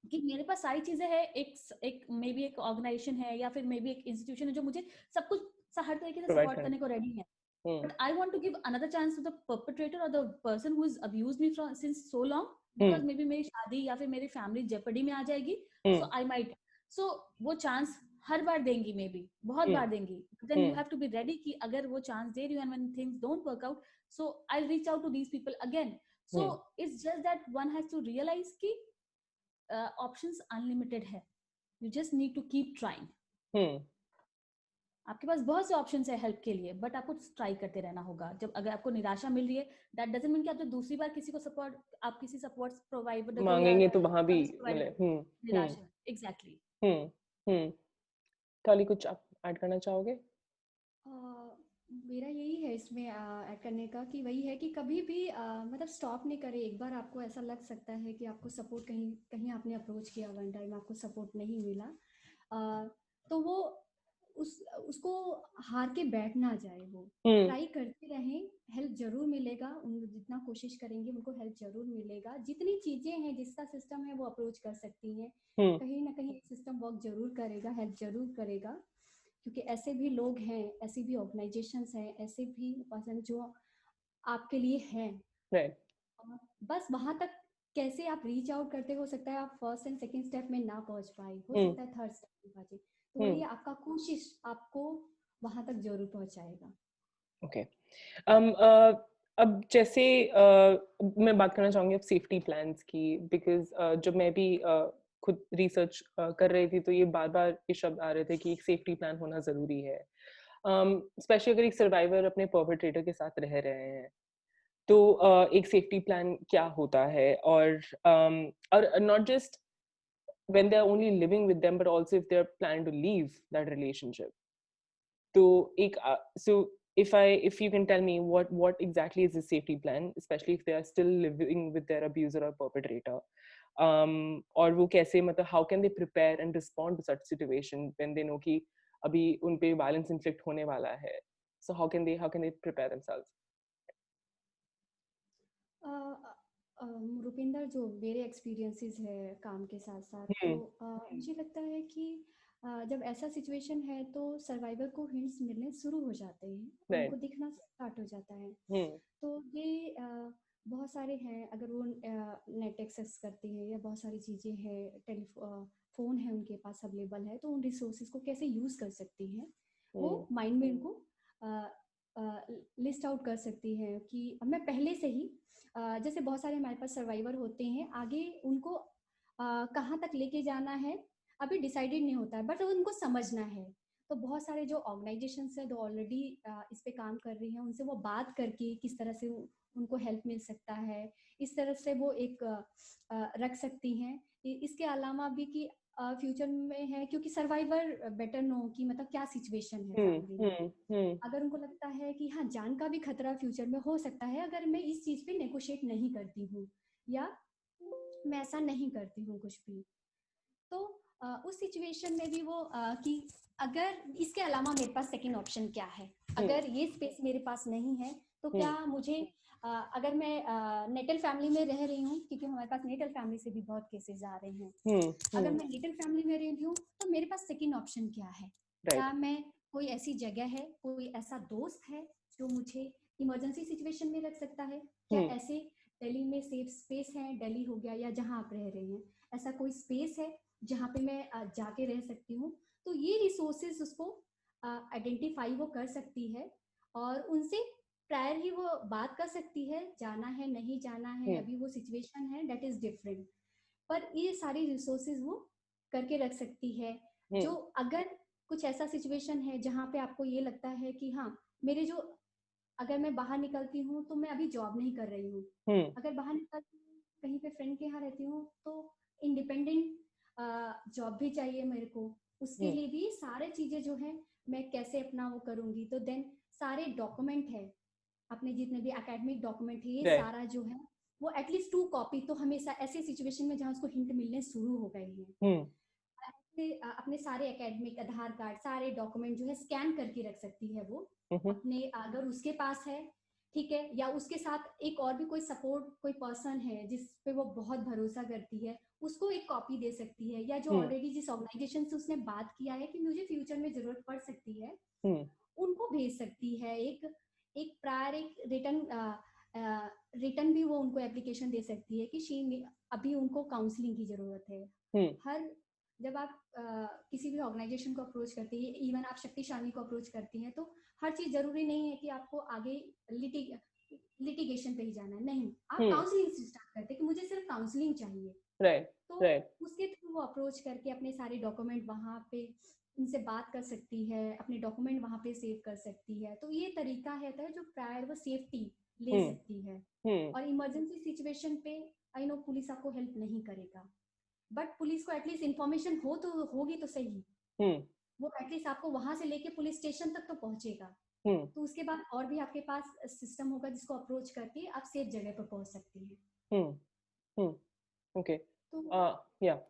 कि मेरे पास सारी चीजें हैं, एक मे बी एक ऑर्गेनाइजेशन है या फिर मे बी एक इंस्टीट्यूशन है जो मुझे सब कुछ हर तरीके से सपोर्ट करने को रेडी है, but I want to give another chance to the perpetrator और the person who is abused me from since so long, because may be मेरी शादी या फिर मेरी फैमिली जेपडी में आ जाएगी. सो आई माइट, सो वो चांस हर बार देंगी, मे बी बहुत बार देंगी, then you have to be ready कि अगर वो चांस दे रही हूं and when things don't work out, so I will reach out to these people again. So it's just that one has to realise कि ऑप्शंस अनलिमिटेड है, you just need to keep trying. आपके पास बहुत से options है help के लिए, but आपको ट्राई करते रहना होगा. जब अगर आपको निराशा मिल रही है, दैट डजंट मीन कि आप जो दूसरी बार किसी को सपोर्ट, आप किसी सपोर्ट प्रोवाइडर को मांगेंगे तो वहां भी मिले निराशा. एग्जैक्टली. काली, कुछ आप ऐड करना चाहोगे? मेरा यही है इसमें ऐड करने का कि वही है कि कभी भी मतलब स्टॉप नहीं करें. एक बार आपको ऐसा लग सकता है कि आपको सपोर्ट कहीं कहीं आपने अप्रोच किया, वन टाइम आपको सपोर्ट नहीं मिला, तो वो उसको हार के बैठ ना जाए. वो ट्राई करते रहें, हेल्प जरूर मिलेगा. उन जितना कोशिश करेंगे उनको हेल्प जरूर मिलेगा. जितनी चीजें हैं, जिसका सिस्टम है वो अप्रोच कर सकती हैं. कहीं ना कहीं सिस्टम वर्क जरूर करेगा, हेल्प जरूर करेगा, क्योंकि ऐसे भी लोग हैं, ऐसी भी ऑर्गेनाइजेशंस हैं, ऐसे भी पर्सन जो आपके लिए हैं. बस वहां तक कैसे आप रीच आउट करते, हो सकता है आप फर्स्ट एंड सेकंड स्टेप में ना पहुंच पाए, हो सकता है थर्ड स्टेप में पहुंचे, तो वही आपका कोशिश आपको वहां तक जरूर पहुंचाएगा. ओके. अब जैसे मैं बात करना चाहूंगी अब सेफ्टी प्लान्स की, बिकॉज जब मैं भी खुद रिसर्च कर रही थी तो ये बार बार ये शब्द आ रहे थे कि एक सेफ्टी प्लान होना ज़रूरी है, स्पेशली अगर एक सर्वाइवर अपने परपेट्रेटर के साथ रह रहे हैं. तो एक सेफ्टी प्लान क्या होता है, और not just when they're only living with them, but also if they're planning to leave that relationship. So if you can tell me what exactly is the safety plan, especially if they are still living with their abuser or perpetrator, और वो कैसे, मतलब how can they prepare and respond to such situation when they know कि अभी उन पे violence inflict होने वाला है. So how can they prepare themselves? Rupinder, जो मेरे एक्सपीरियंसेस है काम के साथ साथ, तो मुझे लगता है कि जब ऐसा सिचुएशन है तो सर्वाइवर को हिंट्स मिलने शुरू हो जाते हैं, उनको दिखना स्टार्ट हो जाता है. तो ये बहुत सारे हैं, अगर वो नेट एक्सेस करते हैं या बहुत सारी चीज़ें हैं, फ़ोन है उनके पास अवेलेबल है, तो उन रिसोर्सेज को कैसे यूज़ कर सकती हैं वो माइंड में उनको लिस्ट आउट कर सकती हैं कि मैं पहले से ही जैसे बहुत सारे हमारे पास सर्वाइवर होते हैं, आगे उनको कहाँ तक लेके जाना है अभी डिसाइडेड नहीं होता है, बट उनको समझना है. तो बहुत सारे जो ऑर्गेनाइजेशंस है जो ऑलरेडी इस पे काम कर रही हैं, उनसे वो बात करके किस तरह से उनको हेल्प मिल सकता है, इस तरह से वो एक रख सकती हैं. इसके अलावा भी कि फ्यूचर में है, क्योंकि सर्वाइवर बेटर नो कि मतलब क्या सिचुएशन है फैमिली में. अगर उनको लगता है कि हाँ जान का भी खतरा फ्यूचर में हो सकता है अगर मैं इस चीज पे नेगोशिएट नहीं करती हूँ या मैं ऐसा नहीं करती हूँ कुछ भी, तो उस सिचुएशन में भी वो कि अगर इसके अलावा मेरे पास सेकंड ऑप्शन क्या है, अगर ये स्पेस मेरे पास नहीं है तो क्या मुझे अगर मैं नेटल फैमिली में रह रही हूँ, क्योंकि हमारे पास नेटल फैमिली से भी बहुत केसेस आ रहे हैं, अगर मैं नेटल फैमिली में रह रही हूँ तो मेरे पास सेकंड ऑप्शन क्या है. क्या मैं कोई ऐसी जगह है, कोई ऐसा दोस्त है जो मुझे इमरजेंसी सिचुएशन में रख सकता है? क्या ऐसे दिल्ली में सेफ स्पेस है, दिल्ली हो गया या जहाँ आप रह रहे हैं, ऐसा कोई स्पेस है जहाँ पे मैं जाके रह सकती हूँ? तो ये रिसोर्सेज उसको आइडेंटिफाई वो कर सकती है और उनसे प्रायर ही वो बात कर सकती है, जाना है नहीं जाना है, अभी वो सिचुएशन है दैट इज डिफरेंट, पर ये सारी रिसोर्सेज वो करके रख सकती है। जो अगर कुछ ऐसा सिचुएशन है जहाँ पे आपको ये लगता है कि हाँ, मेरे जो अगर मैं बाहर निकलती हूँ तो मैं अभी जॉब नहीं कर रही हूँ, अगर बाहर निकलती हूँ कहीं पे फ्रेंड के यहाँ रहती हूँ तो इंडिपेंडेंट जॉब भी चाहिए मेरे को, उसके लिए भी सारे चीजें जो है मैं कैसे अपना वो करूंगी, तो देन सारे डॉक्यूमेंट है, अपने जितने भी एकेडमिक डॉक्यूमेंट है, ये सारा जो है वो एटलीस्ट 2 कॉपी तो हमेशा ऐसे सिचुएशन में जहाँ उसको हिंट मिलने शुरू हो गए हैं, अपने सारे एकेडमिक आधार कार्ड सारे डॉक्यूमेंट जो है स्कैन करके रख सकती है वो अपने, अगर उसके पास है ठीक है, या उसके साथ एक और भी कोई सपोर्ट कोई पर्सन है जिस पे वो बहुत भरोसा करती है, उसको एक कॉपी दे सकती है, या जो ऑलरेडी जिस ऑर्गेनाइजेशन से उसने बात किया है कि मुझे फ्यूचर में जरूरत पड़ सकती है, उनको भेज सकती है। एक एक प्रायर एक रिटर्न भी वो उनको एप्लीकेशन दे सकती है कि अभी उनको काउंसलिंग की जरूरत है। हर जब आप किसी भी ऑर्गेनाइजेशन को अप्रोच करती है, इवन आप शक्ति शानी को अप्रोच करती हैं, तो हर चीज जरूरी नहीं है कि आपको आगे लिटिगेशन पे ही जाना है, नहीं, आप काउंसलिंग से स्टार्ट करते हैं कि मुझे सिर्फ काउंसलिंग चाहिए, तो उसके थ्रू वो अप्रोच करके अपने सारे डॉक्यूमेंट वहां पे उनसे बात कर सकती है, अपने डॉक्यूमेंट वहां पे सेव कर सकती है। तो ये तरीका है जो प्रायर वो सेफ्टी ले सकती है। और इमरजेंसी सिचुएशन पे आई नो पुलिस आपको हेल्प नहीं करेगा, बट पुलिस को एटलीस्ट इंफॉर्मेशन हो तो होगी तो सही, वो एटलीस्ट आपको वहां से लेके पुलिस स्टेशन तक तो पहुंचेगा, तो उसके बाद और भी आपके पास सिस्टम होगा जिसको अप्रोच करके आप सेफ जगह पर पहुंच सकती हैं। ओके, या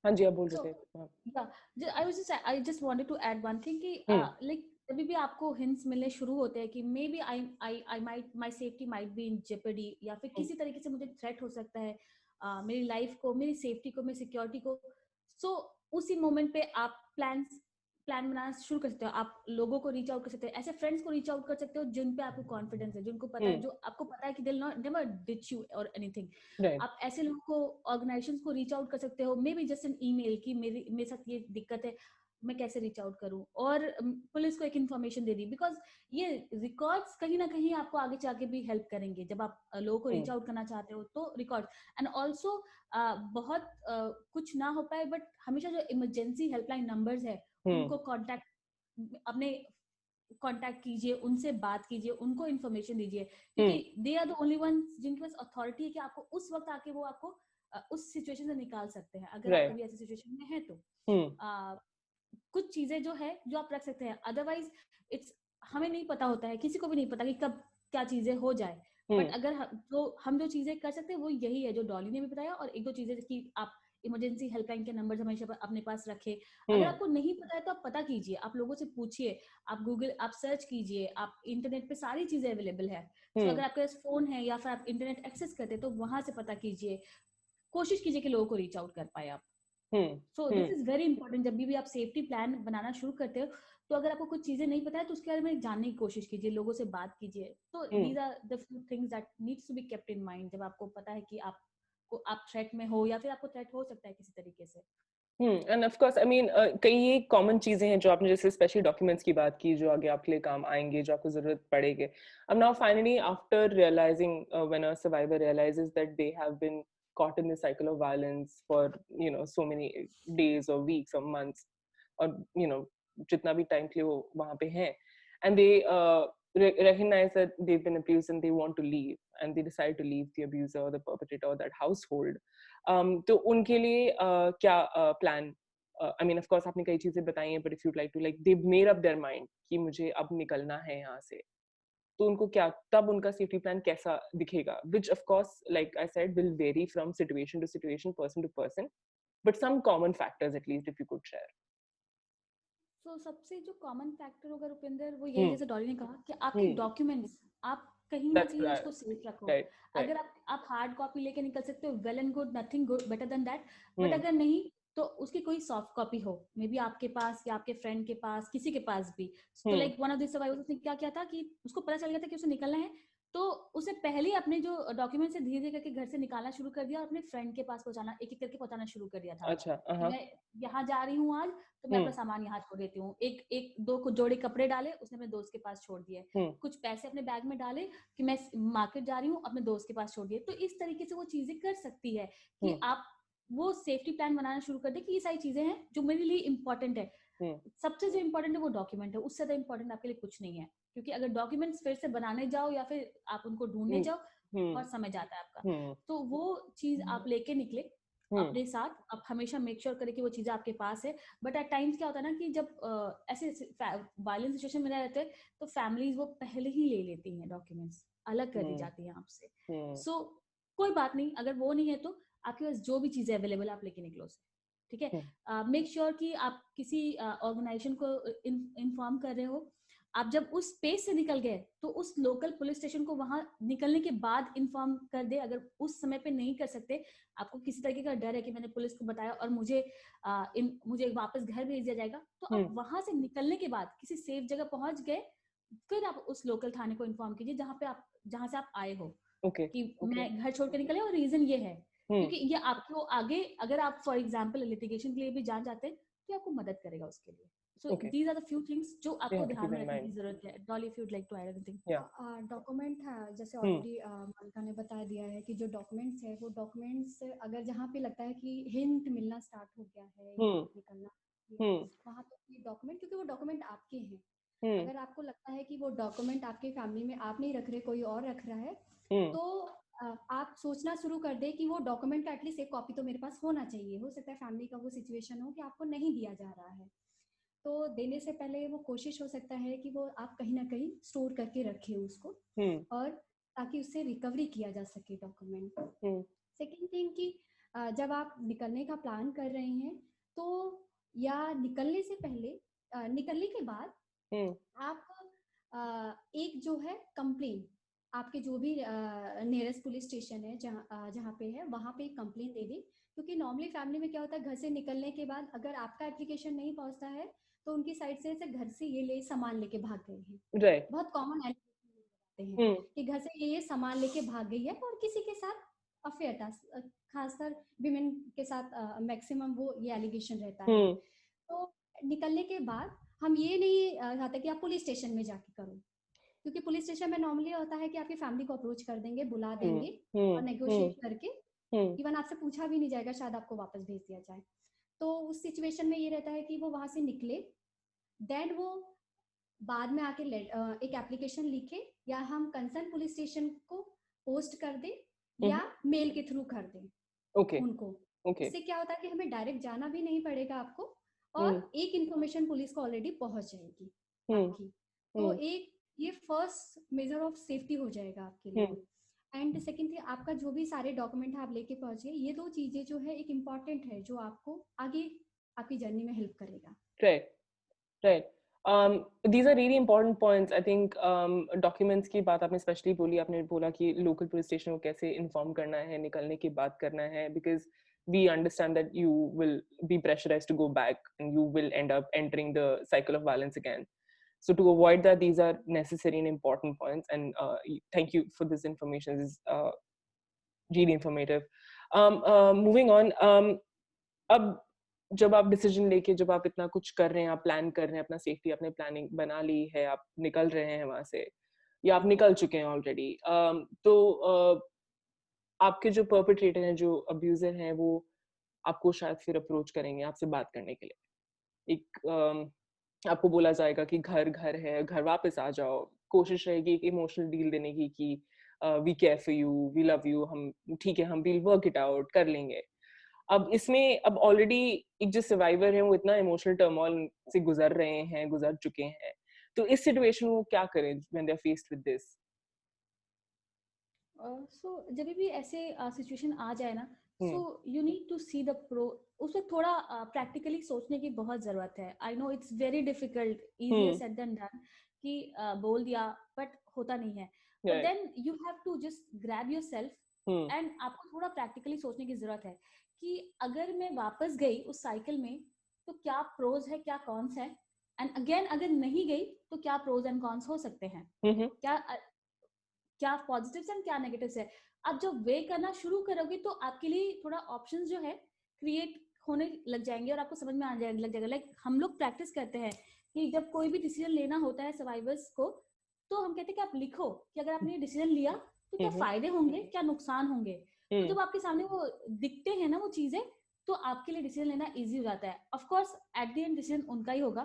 हाँ जी, आप बोल रहे थे। I just wanted to add one thing कि लाइक कभी भी आपको हिंट्स मिलने शुरू होते हैं कि may be I might my safety might be in jeopardy, या फिर किसी तरीके से मुझे थ्रेट हो सकता है मेरी लाइफ को, मेरी सेफ्टी को, मेरी सिक्योरिटी को, सो उसी मोमेंट पे आप प्लान बनाना शुरू कर सकते हो। आप लोगों को रीच आउट कर सकते हो, ऐसे फ्रेंड्स को रीच आउट कर सकते हो जिन पे आपको कॉन्फिडेंस है, जिनको पता है, जो आपको पता है कि they'll not never ditch you और एनीथिंग। आप ऐसे लोगों को, ऑर्गेनाइजेशंस को रीच आउट कर सकते हो, may be just an email कि मेरे साथ ये दिक्कत है, मैं कैसे रीच आउट करूं, और पुलिस को एक इन्फॉर्मेशन दे दी, बिकॉज ये रिकॉर्ड्स कहीं ना कहीं आपको आगे जाके भी हेल्प करेंगे जब आप लोगों को रीच आउट करना चाहते हो, तो रिकॉर्ड। एंड ऑल्सो बहुत कुछ ना हो पाए, बट हमेशा जो इमरजेंसी हेल्पलाइन नंबर्स है उनको अपने कांटेक्ट कीजिए, उनसे बात कीजिए, उनको इन्फॉर्मेशन दीजिए, क्योंकि they are the only ones जिनके पास अथॉरिटी है कि आपको उस वक्त आके वो आपको उस सिचुएशन से निकाल सकते हैं, अगर आप कभी ऐसी सिचुएशन में है तो। कुछ चीजें जो है जो आप रख सकते हैं, अदरवाइज इट्स हमें नहीं पता होता है, किसी को भी नहीं पता कि कब क्या चीजें हो जाए, बट अगर हम जो चीजें कर सकते हैं वो यही है जो डॉली ने भी बताया, और एक दो चीजें कि आप इमरजेंसी हेल्पलाइन के नंबर हमेशा अपने पास रखे। अगर आपको नहीं पता है तो आप पता कीजिए, आप लोगों से पूछिए, आप सर्च कीजिए, आप इंटरनेट पे सारी चीजें अवेलेबल है। तो अगर आपके पास फोन है या फिर आप इंटरनेट एक्सेस करते हैं तो वहां से पता कीजिए, कोशिश कीजिए कि लोगों को रीच आउट कर पाए आप। सो दिस इज वेरी इंपॉर्टेंट, जब भी आप सेफ्टी प्लान बनाना शुरू करते हो तो अगर आपको कुछ चीजें नहीं पता है तो उसके बारे में जानने की कोशिश कीजिए, लोगों से बात कीजिए। तो these are the few things that needs to be kept in mind, जब आपको पता है कि आप थ्रेट में हो या फिर आपको थ्रेट हो सकता है किसी तरीके से। End of course I mean कई ये कॉमन चीजें हैं जो आपने जैसे स्पेशल डॉक्यूमेंट्स की बात की जो आगे आपके लिए काम आएंगे, जो आपको जरूरत पड़ेगी। अब now finally after realising when a survivor realises that they have been caught in the cycle of violence for so many days or weeks or months or जितना भी टाइम के लिए वो वहां पे हैं, and they recognize that they've been abused and they want to leave and they decide to leave the abuser or the perpetrator or that household. तो उनके लिए क्या plan, I mean of course आपने कई चीजें बताई हैं, but if you'd like to like they made up their mind कि मुझे अब निकलना है यहाँ से, तो उनको क्या, तब उनका सेफ्टी प्लान कैसा दिखेगा, which of course like I said will vary from situation to situation, person to person, but some common factors at least if you could share. So सबसे जो कॉमन फैक्टर होगा रुपिंदर वो यही, जैसे डॉली ने कहा कि आपके डॉक्यूमेंट्स आप कहीं ना कहीं उसको सेफ रखो। अगर आप हार्ड कॉपी लेके निकल सकते हो, well and good, nothing good better than that, but अगर नहीं तो उसकी कोई सॉफ्ट कॉपी हो, मे बी आपके पास या आपके फ्रेंड के पास, किसी के पास भी। तो like one of the survivors, उसने क्या किया था कि उसको पता चल गया था कि उसे निकलना है, तो उसने पहले ही अपने जो डॉक्यूमेंट से धीरे धीरे करके घर से निकालना शुरू कर दिया और अपने फ्रेंड के पास पहुंचाना, एक एक करके पहुंचाना शुरू कर दिया था। अच्छा, कि मैं यहाँ जा रही हूँ आज, तो मैं अपना सामान यहाँ छोड़ देती हूँ। एक एक दो कुछ जोड़े कपड़े डाले, उसने अपने दोस्त के पास छोड़ दिए। कुछ पैसे अपने बैग में डाले कि मैं मार्केट जा रही हूँ, अपने दोस्त के पास छोड़ दिए। तो इस तरीके से वो चीजें कर सकती है कि आप वो सेफ्टी प्लान बनाना शुरू कर दे कि ये सारी चीजें हैं जो मेरे लिए इंपॉर्टेंट है। सबसे जो इंपॉर्टेंट है वो डॉक्यूमेंट है, उससे ज्यादा इंपॉर्टेंट आपके लिए कुछ नहीं है। क्योंकि अगर डॉक्यूमेंट्स फिर से बनाने जाओ या फिर आप उनको ढूंढने जाओ, बहुत समय जाता है आपका। तो वो चीज आप लेके निकले अपने साथ। आप हमेशा मेक श्योर करें कि वो चीजें आपके पास है। बट एट टाइम्स क्या होता है ना कि जब ऐसे वायलेंस सिचुएशन में रहते हैं, तो फैमिलीज वो पहले ही ले लेती हैं, डॉक्यूमेंट्स अलग कर दी जाती हैं आपसे। सो कोई बात नहीं, अगर वो नहीं है तो आपके पास जो भी चीजें अवेलेबल आप लेके निकलो उसे, ठीक है। मेक श्योर कि आप किसी ऑर्गेनाइजेशन को इन्फॉर्म कर रहे हो। आप जब उस स्पेस से निकल गए तो उस लोकल पुलिस स्टेशन को वहां निकलने के बाद इन्फॉर्म कर दे। अगर उस समय पे नहीं कर सकते, आपको किसी तरीके का डर है कि मैंने पुलिस को बताया और मुझे वापस घर भेज दिया जाएगा, तो आप वहां से निकलने के बाद किसी सेफ जगह पहुंच गए, फिर आप उस लोकल थाने को इन्फॉर्म कीजिए जहां से आप आए हो। कि मैं घर छोड़ के निकले और रीजन ये है। क्योंकि ये आपको आगे, अगर आप फॉर एग्जाम्पल लिटिगेशन के लिए भी जान जाते हैं, तो आपको मदद करेगा उसके लिए। So these are the few things जो आपको ध्यान में रखने की जरूरत है। Dolly, if you'd like to add anything? Document है, जैसे ऑलरेडी मालिका ने बता दिया है कि जो डॉक्यूमेंट्स है वो डॉक्यूमेंट्स अगर जहाँ पे लगता है कि हिंट मिलना स्टार्ट हो गया है निकलना, वहाँ पे डॉक्यूमेंट, क्योंकि वो डॉक्यूमेंट आपके हैं। अगर आपको लगता है कि वो डॉक्यूमेंट आपके फैमिली में आप नहीं रख रहे, कोई और रख रहा है, तो आप सोचना शुरू कर दे कि वो डॉक्यूमेंट का एटलीस्ट एक कॉपी तो मेरे पास होना चाहिए। हो सकता है फैमिली का वो सिचुएशन हो कि आपको नहीं दिया जा रहा है, तो देने से पहले वो कोशिश हो सकता है कि वो आप कहीं ना कहीं स्टोर करके रखें उसको, और ताकि उससे रिकवरी किया जा सके डॉक्यूमेंट। सेकेंड थिंग कि जब आप निकलने का प्लान कर रहे हैं, तो या निकलने से पहले, निकलने के बाद आप एक जो है कंप्लेन, आपके जो भी नियरेस्ट पुलिस स्टेशन है जहाँ पे है, वहाँ पे एक कंप्लेन दे दें। क्योंकि नॉर्मली फैमिली में क्या होता है, घर से निकलने के बाद अगर आपका एप्लीकेशन नहीं पहुँचता है, तो उनकी साइड से ऐसे घर से ये सामान लेके भाग गए हैं। बहुत कॉमन एलिगेशन हैं कि घर से ये सामान लेके भाग गई है और किसी के साथ अफेयर था, खासकर विमेन के साथ मैक्सिमम वो ये एलिगेशन रहता है। तो निकलने के बाद हम ये नहीं चाहते कि आप पुलिस स्टेशन में जाके करो, क्योंकि पुलिस स्टेशन में नॉर्मली होता है कि आपकी फैमिली को अप्रोच कर देंगे, बुला देंगे और नेगोशिएट करके इवन आपसे पूछा भी नहीं जाएगा, शायद आपको वापस भेज दिया जाए। तो उस सिचुएशन में ये रहता है कि वो वहां से निकले, देन वो बाद में आके एक एप्लीकेशन लिखे, या हम कंसर्न पुलिस स्टेशन को पोस्ट कर दे या मेल के थ्रू कर दें उनको। इससे क्या होता है कि हमें डायरेक्ट जाना भी नहीं पड़ेगा आपको, और एक इंफॉर्मेशन पुलिस को ऑलरेडी पहुंच जाएगी आपकी। तो एक ये फर्स्ट मेजर ऑफ सेफ्टी हो जाएगा आपके लिए। एंड सेकेंड थिंग, आपका जो भी सारे डॉक्यूमेंट है आप लेके पहुंचे, ये दो चीजें जो है एक इम्पॉर्टेंट है, जो आपको आगे आपकी जर्नी में हेल्प करेगा। Right. These are really important points. I think documents की बात आपने स्पेशली बोली, आपने बोला कि लोकल पुलिस स्टेशन को कैसे इन्फॉर्म करना है, निकलने की बात करना है, because we understand that you will be pressurized to go back and you will end up entering the cycle of violence again. So to avoid that, these are necessary and important points. And thank you for this information. This is really informative. Moving on. अब जब आप decision लेके, जब आप इतना कुछ कर रहे हैं, आप प्लान कर रहे हैं, अपना सेफ्टी, आपने प्लानिंग बना ली है, आप निकल रहे हैं वहां से, या आप निकल चुके हैं ऑलरेडी, तो आपके जो परपेट्रेटर हैं, जो अब्यूजर हैं, वो आपको शायद फिर अप्रोच करेंगे आपसे बात करने के लिए। एक आपको बोला जाएगा कि घर घर है, घर वापस आ जाओ। कोशिश रहेगी एक इमोशनल डील देने की कि we care for you, we love you, हम ठीक है, हम विल वर्क इट आउट, कर लेंगे। अब इसमें अब ऑलरेडी एक जो सर्वाइवर है वो इतना इमोशनल टर्मोइल से गुजर चुके हैं, तो इस सिचुएशन में क्या करें when they are faced with this? So जब भी ऐसे सिचुएशन आ जाए ना, so you need to see the pro. उसमें थोड़ा प्रैक्टिकली सोचने की बहुत जरूरत है। I know it's very difficult, easier said than done, कि बोल दिया बट होता नहीं है। But then you have to just grab yourself and आपको थोड़ा प्रैक्टिकली सोचने की जरूरत है कि अगर मैं वापस गई उस साइकिल में तो क्या प्रोज है, क्या कॉन्स है, एंड अगेन अगर नहीं गई तो क्या प्रोज एंड कॉन्स हो सकते हैं, क्या क्या पॉजिटिव्स एंड क्या नेगेटिव्स है। आप जब वे करना शुरू करोगे तो आपके लिए थोड़ा ऑप्शंस जो है क्रिएट होने लग जाएंगे और आपको समझ में आ जाएगा लग जाएगा। लाइक हम लोग प्रैक्टिस करते हैं कि जब कोई भी डिसीजन लेना होता है सर्वाइवर्स को, तो हम कहते हैं कि आप लिखो कि अगर आपने ये डिसीजन लिया तो क्या फायदे होंगे, क्या नुकसान होंगे। तो जब आपके सामने वो दिखते हैं ना वो चीजें, तो आपके लिए डिसीजन लेना इजी हो जाता है। Of course at the end decision उनका ही होगा,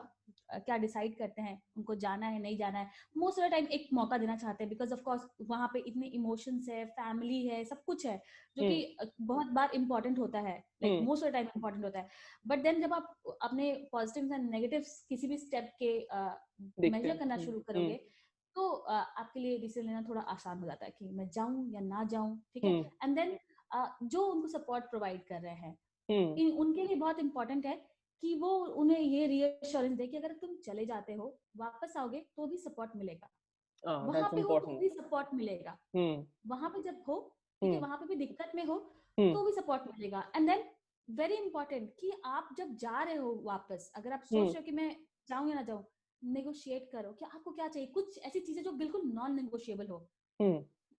क्या डिसाइड करते हैं, उनको जाना है नहीं जाना है। मोस्ट ऑफ द टाइम एक मौका देना चाहते हैं बिकॉज ऑफ कोर्स वहां पे इतने इमोशंस है, फैमिली है, सब कुछ है जो कि बहुत बार इंपॉर्टेंट होता है, like most of the time important होता है। बट देन जब आप अपने पॉजिटिव्स एंड नेगेटिव्स किसी भी स्टेप के मेजर करना शुरू करोगे तो आपके लिए डिसीजन लेना थोड़ा आसान हो जाता है कि मैं जाऊं या ना जाऊं, ठीक है। एंड देन जो उनको सपोर्ट प्रोवाइड कर रहे हैं उनके लिए बहुत इंपॉर्टेंट है कि वो उन्हें ये रियश्योरेंस दे कि अगर तुम चले जाते हो वापस आओगे तो भी सपोर्ट मिलेगा, वहां पे हो तो भी सपोर्ट मिलेगा, वहां पे जब हो, ठीक है, वहां पे भी दिक्कत में हो तो भी सपोर्ट मिलेगा। एंड देन वेरी इंपॉर्टेंट कि आप जब जा रहे हो वापस, अगर आप सोच रहे हो कि मैं जाऊं या ना जाऊं, नेगोशिएट करो कि आपको क्या चाहिए। कुछ ऐसी चीजें जो बिल्कुल नॉन नेगोशिएबल हो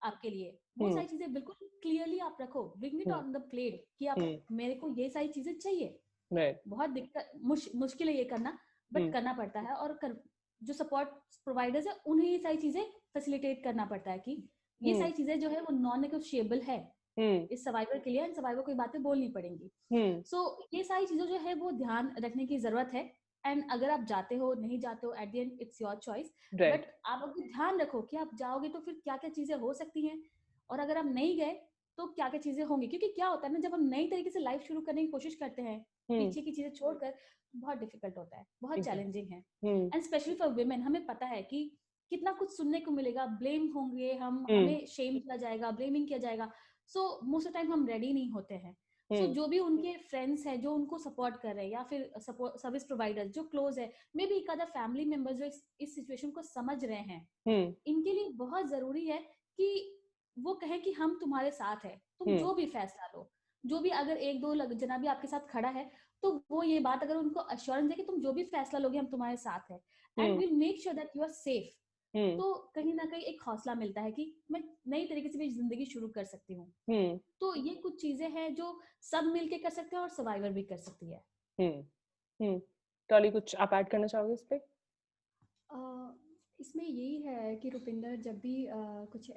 आपके लिए, वो सारी चीजें बिल्कुल क्लियरली आप रखो, bring it on the plate कि आप मेरे को ये सारी चीजें चाहिए। बहुत दिक्कत मुश्किल है ये करना, बट करना पड़ता है। और जो सपोर्ट प्रोवाइडर्स है उन्हें ये सारी चीजें फैसिलिटेट करना पड़ता है कि ये सारी चीजें जो है वो नॉन नेगोशिएबल है इस सर्वाइवर के लिए, एंड सर्वाइवर को ये बातें बोलनी पड़ेंगी। सो ये सारी चीजों जो है वो ध्यान रखने की जरूरत है। एंड अगर आप जाते हो नहीं जाते हो, at the end it's your choice, but आप अगर ध्यान रखो कि आप जाओगे तो फिर क्या क्या चीजें हो सकती हैं, और अगर आप नहीं गए तो क्या क्या चीजें होंगी। क्योंकि क्या होता है ना, जब हम नई तरीके से लाइफ शुरू करने की कोशिश करते हैं पीछे की चीजें छोड़कर, बहुत डिफिकल्ट होता है, बहुत चैलेंजिंग है। एंड स्पेशली फॉर वुमेन हमें पता है कि कितना कुछ सुनने को मिलेगा, ब्लेम होंगे हमें शेम किया जाएगा, ब्लेमिंग किया जाएगा। सो मोस्ट ऑफ टाइम हम रेडी नहीं होते हैं। सो जो भी उनके फ्रेंड्स हैं जो उनको सपोर्ट कर रहे हैं, या फिर सर्विस प्रोवाइडर्स जो क्लोज है, मे बी एक आधा फैमिली मेंबर्स जो इस सिचुएशन को समझ रहे हैं, इनके लिए बहुत जरूरी है कि वो कहें कि हम तुम्हारे साथ है, तुम जो भी फैसला लो, जो भी अगर एक दो जना भी आपके साथ खड़ा है तो वो ये बात अगर उनको अश्योरेंस दे कि तुम जो भी फैसला लोगे हम तुम्हारे साथ है, and will make sure that you are safe, तो कहीं ना कहीं एक हौसला मिलता है कि मैं नई तरीके से भी जिंदगी शुरू कर सकती हूँ। तो ये कुछ चीजें हैं जो सब मिलके कर सकते हैं और सर्वाइवर भी कर सकती है। टॉली कुछ आप ऐड करना चाहोगे इस पे? इसमें यही है कि रुपिंदर जब भी कुछ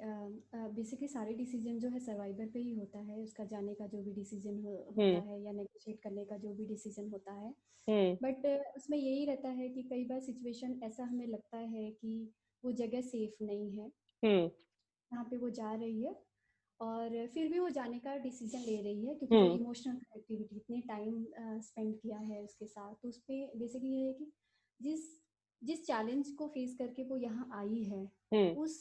बेसिकली सारे डिसीजन जो है सर्वाइवर पे ही होता है, उसका जाने का जो भी डिसीजन होता है या नेगोशिएट करने का जो भी डिसीजन होता है, बट उसमें यही रहता है कि कई बार सिचुएशन ऐसा हमें लगता है कि वो जगह सेफ नहीं है जहाँ पे वो जा रही है, और फिर भी वो जाने का डिसीजन ले रही है क्योंकि जो इमोशनल एक्टिविटी इतने टाइम स्पेंड किया है उसके साथ, तो उस पर बेसिकली ये है कि जिस चैलेंज को फेस करके वो यहाँ आई है, उस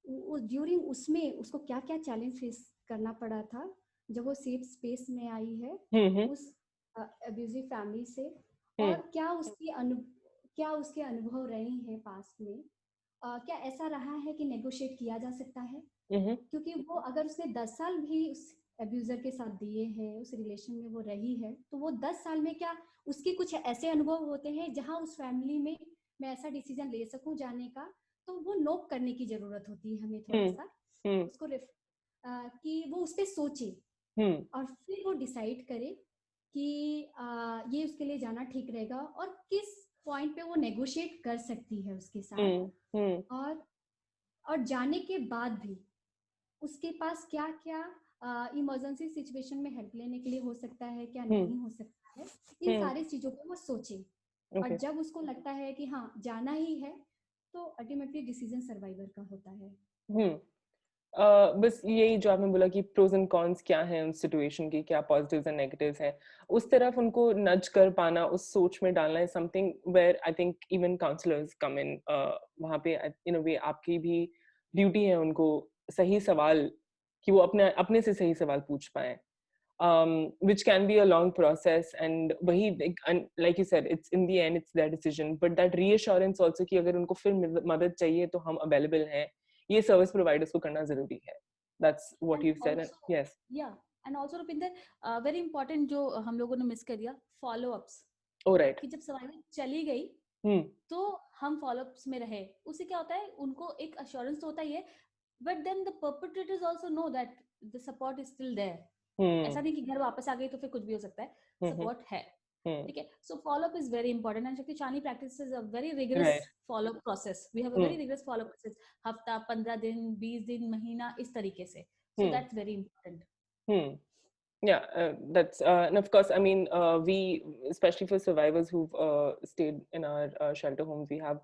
ड्यूरिंग उसमें उसको क्या क्या चैलेंज फेस करना पड़ा था जब वो सेफ स्पेस में आई है उस अब्यूजिव फैमिली से, और क्या उसके अनुभव रहे हैं पास्ट में, क्या ऐसा रहा है कि नेगोशिएट किया जा सकता है, क्योंकि वो अगर उसने 10 साल भी उस अब्यूजर के साथ दिए हैं, उस रिलेशन में वो रही है, तो वो 10 साल में क्या उसके कुछ ऐसे अनुभव होते हैं जहां उस फैमिली में मैं ऐसा डिसीजन ले सकूं जाने का, तो वो नोट करने की जरूरत होती है हमें थोड़ा सा उसको कि वो उस पर सोचे और फिर वो डिसाइड करे कि ये उसके लिए जाना ठीक रहेगा और किस पॉइंट पे वो नेगोशिएट कर सकती है उसके साथ, और जाने के बाद भी उसके पास क्या क्या इमरजेंसी सिचुएशन में हेल्प लेने के लिए हो सकता है, क्या नहीं हो सकता है, इन सारी चीजों को वो सोचे। और जब उसको लगता है कि हाँ जाना ही है, तो अल्टीमेटली डिसीजन सर्वाइवर का होता है। बस यही जो आपने बोला कि प्रोज एंड कॉन्स क्या हैं उस सिचुएशन की, क्या पॉजिटिव्स एंड नेगेटिव्स हैं, उस तरफ उनको नज कर पाना, उस सोच में डालना है something where I think even counsellors come in. वहाँ पे इन अ वे आपकी भी ड्यूटी है उनको सही सवाल, कि वो अपने से सही सवाल पूछ पाए, which can be a long process, and वही like you said, it's in the end it's their decision, but that reassurance also कि अगर उनको फिर मदद चाहिए तो हम available हैं, ये सर्विस प्रोवाइडर्स को करना जरूरी है। That's what you said. Also, yes. Yeah. And also Rupinder, very important जो हम लोगों ने मिस कर दिया, फॉलो अप्स। राइट। कि जब सर्वाइवर चली गई तो हम फॉलो अप्स में रहे, उससे क्या होता है, उनको एक अश्योरेंस तो होता ही है, but then the perpetrators also know that the support is still there. ऐसा नहीं कि घर वापस आ गई तो फिर कुछ भी हो सकता है, सपोर्ट है, ठीक है। So follow up is very important and Shakti चानी practises a very rigorous follow up process. We have a very rigorous follow up process, हफ्ता, 15 दिन, 20 दिन, महीना, इस तरीके से। So that's very important. Yeah, and of course, I mean, we, especially for survivors who've stayed in our shelter homes, we have,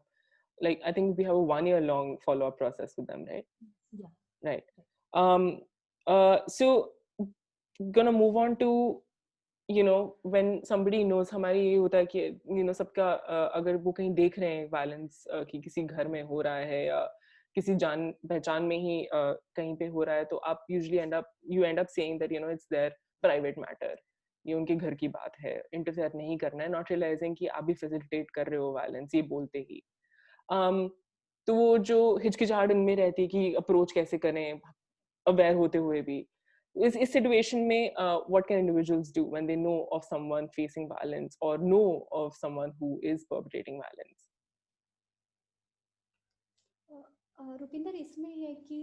like, I think we have a 1 year long follow-up process with them, right? Yeah. Right. So gonna move on to, when somebody knows, हमारी ये होता है कि सबका अगर वो कहीं देख रहे हैं वायलेंस कि किसी घर में हो रहा है या किसी जान पहचान में ही कहीं पे हो रहा है, तो आप usually and up saying that it's there private matter, ये उनके घर की बात है, इंटरफेयर नहीं करना है, नॉट रियलाइजिंग कि आप भी फैसिलिटेट कर रहे हो वायलेंस ये बोलते ही। तो वो जो हिचकिचाहट इनमें रहती है कि अप्रोच कैसे करें अवेयर होते हुए भी, इस सिचुएशन में what can individuals do when they know of someone facing violence or know of someone who is perpetrating violence? Rupinder, इसमें है कि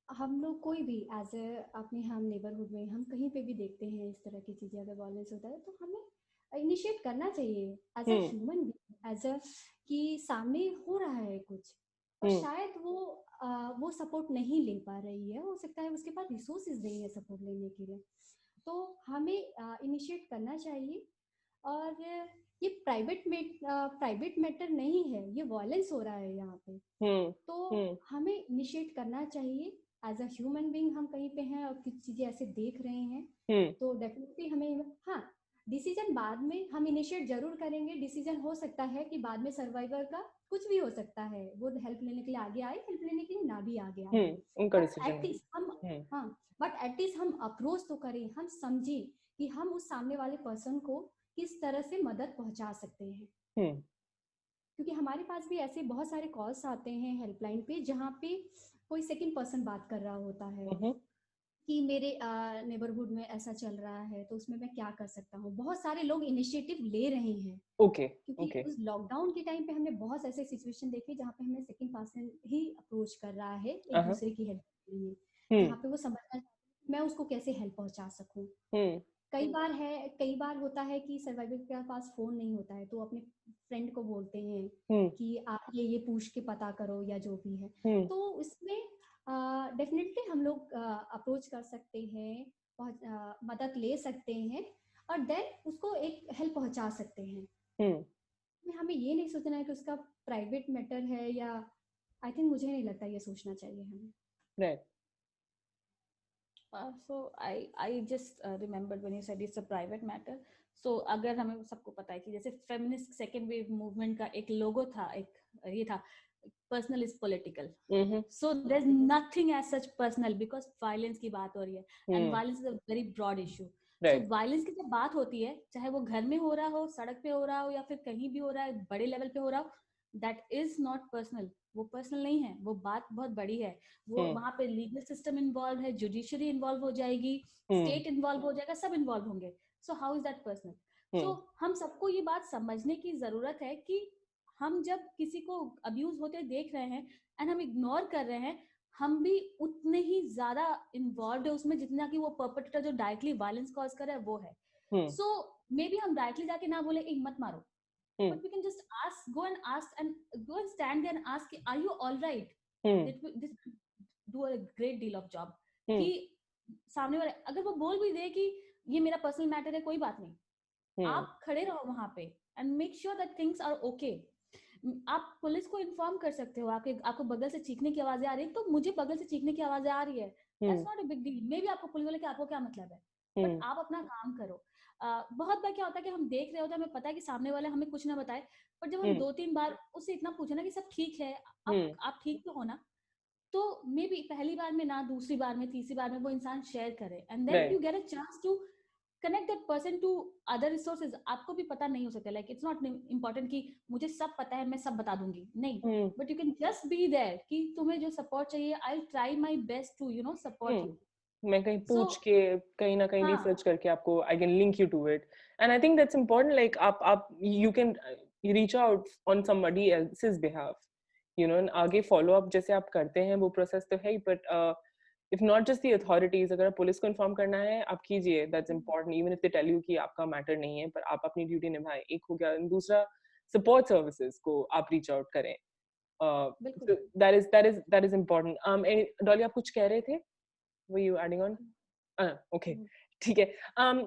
हम लोग कोई भी एज ए अपने हम नेबरहुड में हम कहीं पे भी देखते हैं इस तरह की चीज़ें, अगर वायलेंस होता है तो हमें इनिशिएट करना चाहिए as a human being, as a कि सामने हो रहा है कुछ और शायद वो सपोर्ट नहीं ले पा रही है, हो सकता है उसके पास रिसोर्सेज नहीं है सपोर्ट लेने के लिए, तो हमें इनिशिएट करना चाहिए। और ये प्राइवेट मैटर नहीं है, ये वायलेंस हो रहा है यहाँ पे, तो हमें इनिशिएट करना चाहिए एज अ ह्यूमन बीइंग। हम कहीं पे हैं और कुछ चीजें ऐसे देख रहे हैं तो डेफिनेटली हमें, हाँ, डिसीजन बाद में हम इनिशिएट जरूर करेंगे। डिसीजन हो सकता है कि बाद में सर्वाइवर का कुछ भी हो सकता है, वो हेल्प लेने के लिए आगे आए, हेल्प लेने के लिए ना भी आगे आए, उनका बट डिसीजन एटलीस्ट हम, हाँ, बट एटलीस्ट हम अप्रोच तो करें, हम समझे कि हम उस सामने वाले पर्सन को किस तरह से मदद पहुंचा सकते हैं। क्योंकि हमारे पास भी ऐसे बहुत सारे कॉल्स आते हैं हेल्पलाइन पे जहाँ पे कोई सेकंड पर्सन बात कर रहा होता है कि मेरे नेबरहुड में ऐसा चल रहा है तो उसमें मैं क्या कर सकता हूँ। बहुत सारे लोग इनिशिएटिव ले रहे हैं, क्योंकि उस लॉकडाउन के टाइम पे हमने बहुत ऐसे सिचुएशन देखे जहाँ पे हमें सेकंड पर्सन ही अप्रोच कर रहा है एक दूसरे की हेल्प के लिए, जहाँ पे वो समझना मैं उसको कैसे हेल्प पहुंचा सकूं। कई बार होता है कि सर्वाइवर के पास फोन नहीं होता है तो अपने फ्रेंड को बोलते हैं कि आप ये पूछ के पता करो या जो भी है, तो इसमें डेफिनेटली हम लोग अप्रोच कर सकते हैं, मदद ले सकते हैं और देन उसको एक हेल्प पहुंचा सकते हैं। हमें ये नहीं सोचना है कि उसका प्राइवेट मैटर है, या आई थिंक मुझे नहीं लगता ये सोचना चाहिए हमें। Right. So I just remembered when you said it's a private matter. So अगर हमें सबको पता है कि जैसे फेमिनिस्ट सेकेंड वेव मूवमेंट का एक लोगो था, एक ये था, personal is political. So there's nothing as such personal because violence की बात हो रही है and violence is a very broad issue. So violence की जब बात होती है, चाहे वो घर में हो रहा हो, सड़क पे हो रहा हो या फिर कहीं भी हो रहा है, बड़े लेवल पे हो रहा हो, that is not personal. वो पर्सनल नहीं है, वो बात बहुत बड़ी है, वो वहां पे लीगल सिस्टम इन्वॉल्व है, जुडिशरी इन्वॉल्व हो जाएगी, स्टेट इन्वॉल्व हो जाएगा, सब इन्वॉल्व होंगे। So how is that personal? So हम सबको ये बात समझने की जरूरत है कि हम जब किसी को अब्यूज होते देख रहे हैं एंड हम इग्नोर कर रहे हैं, हम भी उतने ही ज्यादा इन्वॉल्व है उसमें जितना कि वो परपेट्रेटर जो डायरेक्टली वायलेंस कॉज कर रहा है वो है। सो मे बी हम डायरेक्टली जाके ना बोले मत मारो, but we can just go and stand there and ask, are you all right? This do a great deal of job कि सामने वाले अगर वो बोल भी दे कि ये मेरा पर्सनल मैटर है, कोई बात नहीं, आप खड़े रहो वहां पे and make sure that things are okay. आप पुलिस को इन्फॉर्म कर सकते हो, आपको बगल से चीखने की आवाजें आ रही है तो मुझे बगल से चीखने की आवाजें आ रही है, that's not a big deal. मे भी आपको पुलिस बोले कि आपको क्या मतलब है, बट आप अपना काम करो। बहुत बार क्या होता है कि हम देख रहे होते हैं, हमें पता है कि सामने वाले हमें कुछ ना बताए, पर जब हम 2-3 बार उससे इतना पूछे ना कि सब ठीक है, आप ठीक तो हो ना, तो मे बी पहली बार में ना, दूसरी बार में, तीसरी बार में वो इंसान शेयर करे and then you get a chance to connect that person to other resources. आपको भी पता नहीं हो सकता, लाइक इट्स नॉट इम्पोर्टेंट कि मुझे सब पता है मैं सब बता दूंगी, नहीं, but you can just be there कि तुम्हें जो सपोर्ट चाहिए, I try my best to support you. मैं कहीं So, पूछ के कहीं ना कहीं हाँ, रिसर्च करके आपको I can link you to it and I think that's important like आप you can reach out on somebody else's behalf you know आगे फॉलो अप जैसे आप करते हैं वो प्रोसेस तो है ही but if not just the authorities अगर पुलिस को इन्फॉर्म करना है आप कीजिए that's important even if they tell you कि आपका मैटर नहीं है पर आप अपनी ड्यूटी निभाएं एक हो गया दूसरा सपोर्ट सर्विसेज को आप रीच आउट करें बिल्कुल। so that is important Dolly आप कुछ कह रहे थे were you adding on okay ठीक है I'm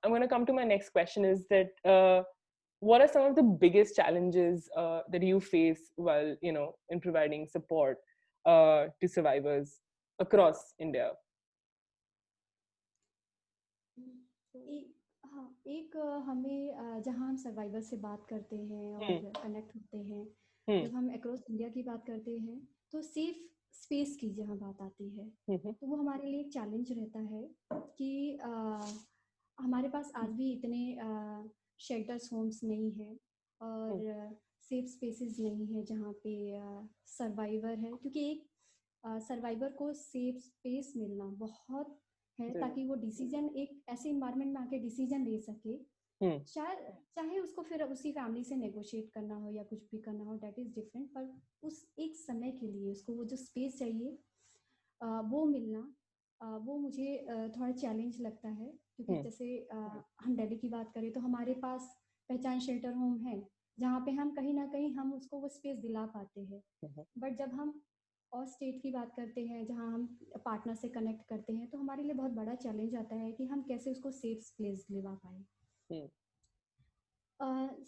going to come to my next question is that what are some of the biggest challenges that you face while you know in providing support to survivors across India एक हमें जहाँ हम survivor से बात करते हैं और connect होते हैं जब हम अक्रॉस इंडिया की बात करते हैं तो सेफ स्पेस की जहाँ बात आती है तो वो हमारे लिए एक चैलेंज रहता है कि हमारे पास आज भी इतने शेल्टर्स होम्स नहीं है और सेफ स्पेसेस नहीं है जहाँ पे सर्वाइवर है क्योंकि एक सर्वाइवर को सेफ स्पेस मिलना बहुत है ताकि वो डिसीजन एक ऐसे इन्वायरमेंट में आके डिसीजन ले सके शायद चाहे उसको फिर उसी फैमिली से नेगोशिएट करना हो या कुछ भी करना हो दैट इज डिफरेंट पर उस एक समय के लिए उसको वो जो स्पेस चाहिए वो मिलना वो मुझे थोड़ा चैलेंज लगता है क्योंकि जैसे हम दिल्ली की बात करें तो हमारे पास पहचान शेल्टर होम है जहाँ पे हम कहीं ना कहीं हम उसको वो स्पेस दिला पाते हैं बट जब हम और स्टेट की बात करते हैं जहाँ हम पार्टनर से कनेक्ट करते हैं तो हमारे लिए बहुत बड़ा चैलेंज आता है कि हम कैसे उसको सेफ प्लेस दिला पाए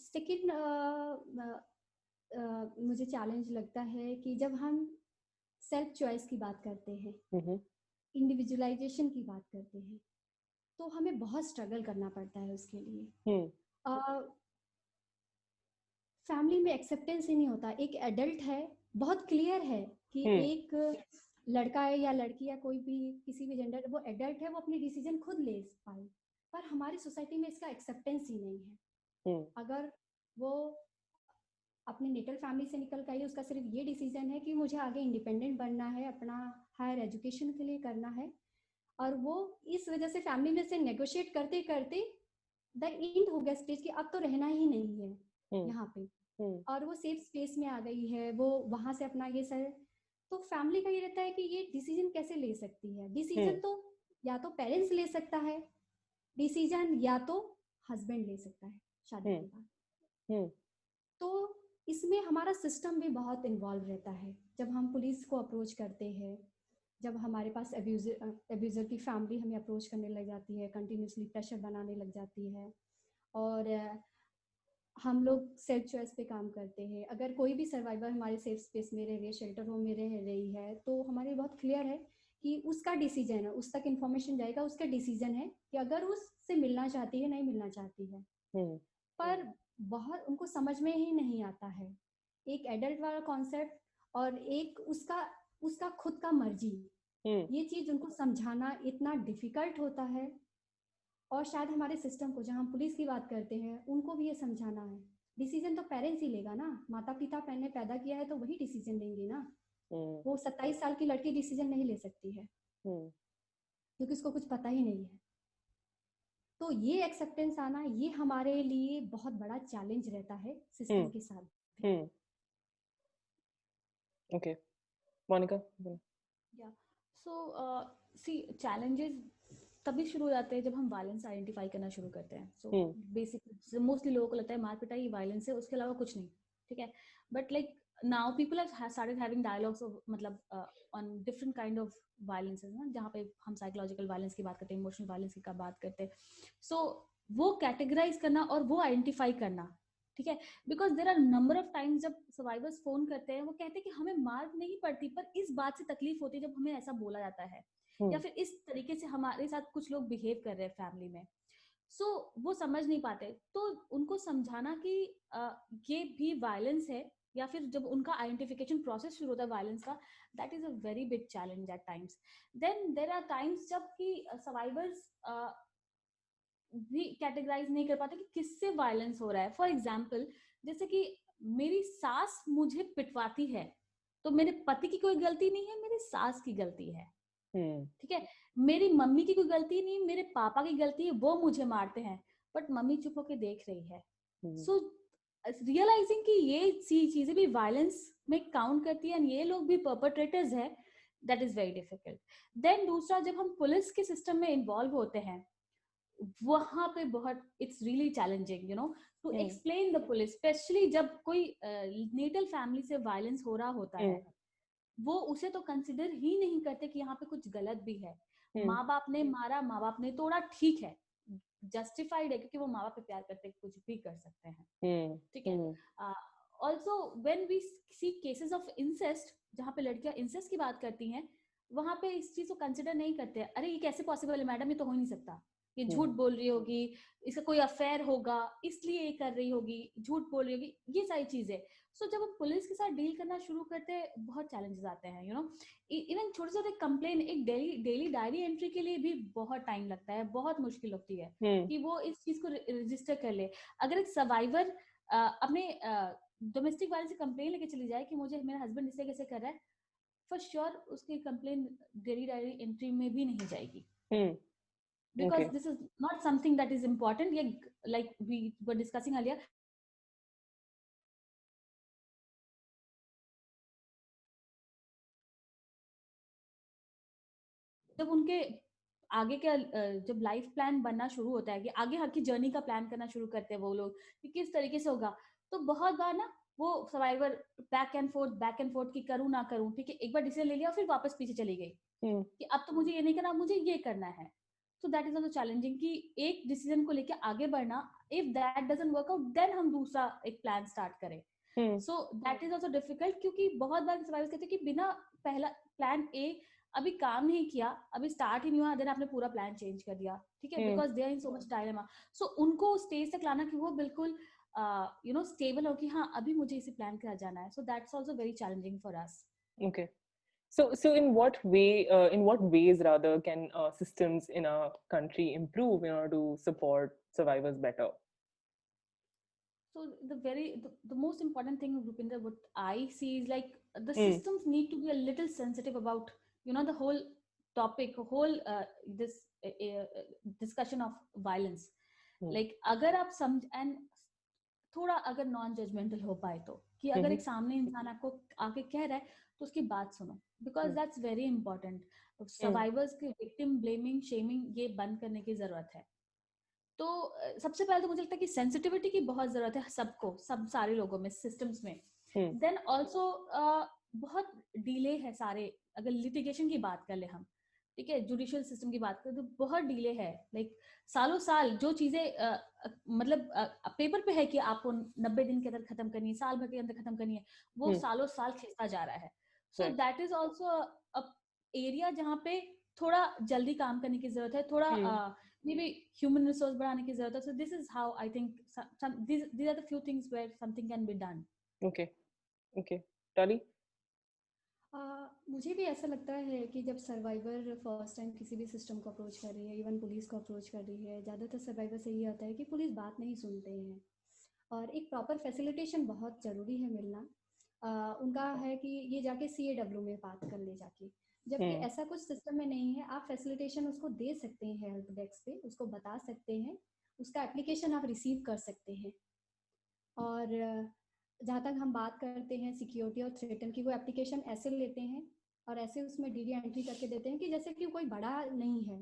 सेकेंड मुझे चैलेंज लगता है कि जब हम सेल्फ चॉइस की बात करते हैं इंडिविजुअलाइजेशन की बात करते हैं तो हमें बहुत स्ट्रगल करना पड़ता है उसके लिए फैमिली में एक्सेप्टेंस ही नहीं होता एक एडल्ट है बहुत क्लियर है कि एक लड़का है या लड़की या कोई भी किसी भी जेंडर वो एडल्ट है वो अपनी डिसीजन खुद ले पाए पर हमारी सोसाइटी में इसका एक्सेप्टेंस ही नहीं है अगर वो अपने नेटल फैमिली से निकल कर आई उसका सिर्फ ये डिसीजन है कि मुझे आगे इंडिपेंडेंट बनना है अपना हायर एजुकेशन के लिए करना है और वो इस वजह से फैमिली में से नेगोशिएट करते करते द एंड हो गया स्टेज कि अब तो रहना ही नहीं है यहाँ पे और वो सेफ स्पेस में आ गई है वो वहां से अपना ये सर तो फैमिली का ये रहता है कि ये डिसीजन कैसे ले सकती है डिसीजन तो या तो पेरेंट्स ले सकता है डिसीजन या तो हस्बैंड ले सकता है शादी के बाद तो इसमें हमारा सिस्टम भी बहुत इन्वॉल्व रहता है जब हम पुलिस को अप्रोच करते हैं जब हमारे पास एब्यूजर की फैमिली हमें अप्रोच करने लग जाती है कंटिन्यूसली प्रेशर बनाने लग जाती है और हम लोग सेल्फ चॉइस पे काम करते हैं अगर कोई भी सर्वाइवर हमारे सेफ स्पेस में रह रही है शेल्टर होम में रह रही है तो हमारे बहुत क्लियर है कि उसका डिसीजन है उस तक इन्फॉर्मेशन जाएगा उसका डिसीजन है कि अगर उससे मिलना चाहती है नहीं मिलना चाहती है पर बहुत उनको समझ में ही नहीं आता है एक एडल्ट वाला कॉन्सेप्ट और एक उसका खुद का मर्जी ये चीज उनको समझाना इतना डिफिकल्ट होता है और शायद हमारे सिस्टम को जहाँ हम पुलिस की बात करते हैं उनको भी ये समझाना है डिसीजन तो पेरेंट्स ही लेगा ना माता पिता ने पैदा किया है तो वही डिसीजन लेंगे ना वो 27 साल की लड़की डिसीजन नहीं ले सकती है क्योंकि उसको कुछ पता ही नहीं है तो ये एक्सेप्टेंस आना ये हमारे लिए बहुत बड़ा चैलेंज रहता है सिस्टम के साथ ओके मोनिका या सो सी चैलेंजेस तभी शुरू हो जाते हैं जब हम वायलेंस आइडेंटिफाई करना शुरू करते हैं सो बेसिक मोस्टली लोगों को लगता है मार पिटाई वायलेंस है उसके अलावा कुछ नहीं ठीक है but like now people have started having dialogues मतलब on different kind of violence ना जहाँ पे हम साइकोलॉजिकल वायलेंस की बात करते हैं इमोशनल वायलेंस की बात करते हैं सो वो कैटेगराइज करना और वो आइडेंटिफाई करना ठीक है because there are number of times जब सर्वाइवर्स फोन करते हैं वो कहते हैं कि हमें मार नहीं पड़ती पर इस बात से तकलीफ होती है जब हमें ऐसा बोला जाता है या फिर इस तरीके से हमारे साथ कुछ लोग बिहेव कर रहे हैं फैमिली में सो वो समझ नहीं पाते तो उनको समझाना कि ये भी वायलेंस है या फिर जब उनका आइडेंटिफिकेशन प्रोसेस शुरू होता है वायलेंस का that is a very big challenge at times then there are times जब कि सर्वाइवर्स भी कैटेगराइज नहीं कर पाते कि किससे वायलेंस हो रहा है फॉर एग्जाम्पल जैसे कि मेरी सास मुझे पिटवाती है तो मेरे पति की कोई गलती नहीं है मेरी सास की गलती है ठीक है, मेरी मम्मी की कोई गलती नहीं, मेरे पापा की गलती है, वो मुझे मारते हैं, बट मम्मी चुप होके देख रही है. सो रियलाइजिंग कि ये चीजें भी वायलेंस में काउंट करती है, ये लोग भी परपेट्रेटर्स है, that is very difficult. Then दूसरा, जब हम पुलिस के सिस्टम में इन्वॉल्व होते हैं, वहां पे बहुत it's really challenging, you know, to explain the police, specially जब कोई नेटल फैमिली से वायलेंस हो रहा होता है, वो उसे तो कंसिडर ही नहीं करते कि यहाँ पे कुछ गलत भी है. माँ बाप ने मारा, माँ बाप ने तोड़ा, ठीक है, जस्टिफाइड है, क्योंकि वो माँ बाप पे प्यार करते कुछ भी कर सकते हैं. ठीक है. Also when we see cases of incest, जहाँ पे लड़कियां इंसेस्ट की बात करती हैं, वहां पे इस चीज को कंसिडर नहीं करते. अरे ये कैसे पॉसिबल है मैडम, ये तो हो ही नहीं सकता, ये झूठ बोल रही होगी, इसका कोई अफेयर होगा इसलिए ये कर रही होगी, झूठ बोल रही होगी, ये सारी चीजें. सो जब हम पुलिस के साथ डील करना शुरू करते हैं, बहुत चैलेंजेस आते हैं, यू नो. इवन छोटे छोटे कंप्लेन, एक डेली डायरी एंट्री के लिए भी बहुत टाइम लगता है, बहुत मुश्किल होती है कि वो इस चीज को रजिस्टर कर ले. अगर एक सर्वाइवर अपने डोमेस्टिक वायलेंस से कंप्लेन लेके चली जाए कि मुझे मेरा हस्बैंड इससे कैसे कर रहा है, फॉर श्योर उसकी कंप्लेन डेली डायरी एंट्री में भी नहीं जाएगी. Because this is not something that is important. Like we were discussing earlier, जब उनके आगे का जब लाइफ प्लान बनना शुरू होता है, कि आगे की जर्नी का प्लान करना शुरू करते हैं वो लोग कि किस तरीके से होगा, तो बहुत बार ना वो सर्वाइवर बैक एंड फोर्थ कि करूं ना करूं, ठीक है, एक बार डिसीजन ले लिया फिर वापस पीछे चली गई कि अब तो मुझे ये नहीं करना, मुझे ये करना है. So that is also challenging कि एक डिसीजन को लेके आगे बढ़ना, if that doesn't work out then हम दूसरा एक प्लान स्टार्ट करें. So that is also difficult, क्योंकि बहुत बार सर्वाइवर्स कहते हैं कि बिना पहला प्लान ए अभी काम नहीं किया, अभी स्टार्ट ही नहीं हुआ, देन आपने पूरा प्लान चेंज कर दिया, ठीक है, because they are in so much dilemma. So उनको स्टेज तक लाना कि वो बिल्कुल यू नो स्टेबल हो कि हाँ अभी मुझे इसे प्लान करा जाना है. So that's also very challenging for us. Okay. So in what ways rather can systems in a country improve in order to support survivors better? So the most important thing, Rupinder, what I see is like the systems need to be a little sensitive about, you know, the whole topic, whole this discussion of violence. Like अगर आप समझ and थोड़ा अगर non judgemental हो पाए तो, कि अगर एक सामने इंसान आपको आके कह रहा है तो उसकी बात सुनो, because that's very important. Survivors के विक्टिम ब्लेमिंग शेमिंग ये बंद करने की जरूरत है. तो सबसे पहले तो मुझे लगता है कि सेंसिटिविटी की बहुत जरूरत है सबको, सब सारे लोगों में, सिस्टम्स में. देन ऑल्सो बहुत डिले है सारे, अगर लिटिगेशन की बात कर ले हम, ठीक है, जुडिशियल सिस्टम की बात करें तो बहुत डिले है. लाइक सालों साल जो चीजें मतलब पेपर पे है कि आपको 90 दिन के अंदर खत्म करनी है, साल भर के अंदर खत्म करनी है, वो सालों साल खिंचता जा रहा है. So that is also area जहाँ पे थोड़ा जल्दी काम करने की जरूरत है, थोड़ा maybe human resource बढ़ाने की जरूरत है. So this is how I think these are the few things where something can be done. Okay. Tali? मुझे भी ऐसा लगता है कि जब सर्वाइवर फर्स्ट टाइम किसी भी सिस्टम को अप्रोच कर रही है, इवन पुलिस को अप्रोच कर रही है, ज़्यादातर सर्वाइवर से ये आता है कि पुलिस बात नहीं सुनते हैं, और एक प्रॉपर फैसिलिटेशन बहुत ज़रूरी है मिलना. उनका है कि ये जाके CAW में बात कर ले जाके, जबकि ऐसा कुछ सिस्टम में नहीं है. आप फैसिलिटेशन उसको दे सकते हैं हेल्प डेस्क पे, उसको बता सकते हैं, उसका एप्लीकेशन आप रिसीव कर सकते हैं. और जहाँ तक हम बात करते हैं सिक्योरिटी और थ्रेटन की, वो एप्लीकेशन ऐसे लेते हैं और ऐसे उसमें DD एंट्री करके देते हैं कि जैसे कि कोई बड़ा नहीं है,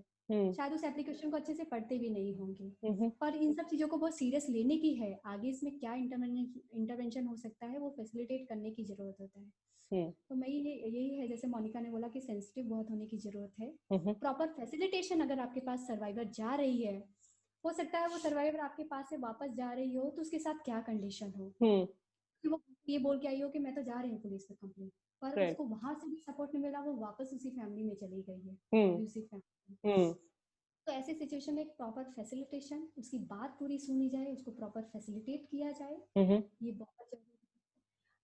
शायद उस एप्लीकेशन को अच्छे से पढ़ते भी नहीं होंगे. पर इन सब चीज़ों को बहुत सीरियस लेने की है, आगे इसमें क्या इंटरवेंशन हो सकता है वो फैसिलिटेट करने की जरूरत होता है. तो मैं यही है, जैसे मोनिका ने बोला कि सेंसिटिव बहुत होने की जरूरत है. प्रॉपर फैसिलिटेशन, अगर आपके पास सर्वाइवर जा रही है, हो सकता है वो सर्वाइवर आपके पास से वापस जा रही हो तो उसके साथ क्या कंडीशन हो, कि वो ये बोल के आई हो कि मैं तो जा रही हूँ पुलिस में कंप्लेन, पर उसको वहां से भी सपोर्ट नहीं मिला, वो वापस उसी फैमिली में चली गई है, उसी फैमिली. तो ऐसे सिचुएशन में एक प्रॉपर फैसिलिटेशन, उसकी बात पूरी सुनी जाए, उसको प्रॉपर फैसिलिटेट किया जाए, ये बहुत जरूरी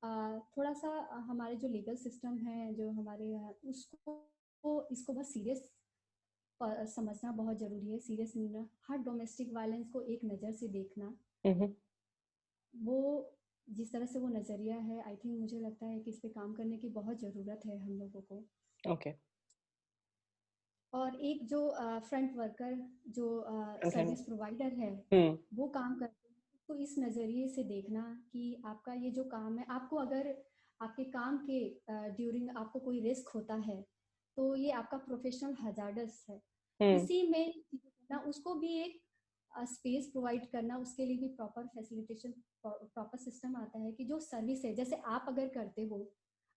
है. थोड़ा सा हमारे जो लीगल सिस्टम है जो हमारे इसको बहुत सीरियस समझना बहुत जरूरी है. सीरियस लेना, हर डोमेस्टिक वायलेंस को एक नज़र से देखना, वो जिस तरह से वो नज़रिया है, आई थिंक मुझे लगता है कि इस पे काम करने की बहुत ज़रूरत है हम लोगों को. Okay. और एक जो फ्रंट वर्कर जो सर्विस प्रोवाइडर है वो काम करते हैं, तो इस नज़रिए से देखना कि आपका ये जो काम है, आपको अगर आपके काम के ड्यूरिंग आपको कोई रिस्क होता है तो ये आपका प्रोफेशनल हजार्डस है, इसी में ना उसको भी एक स्पेस प्रोवाइड करना, उसके लिए भी प्रॉपर फैसिलिटेशन, प्रॉपर सिस्टम आता है कि जो सर्विस है जैसे आप अगर करते हो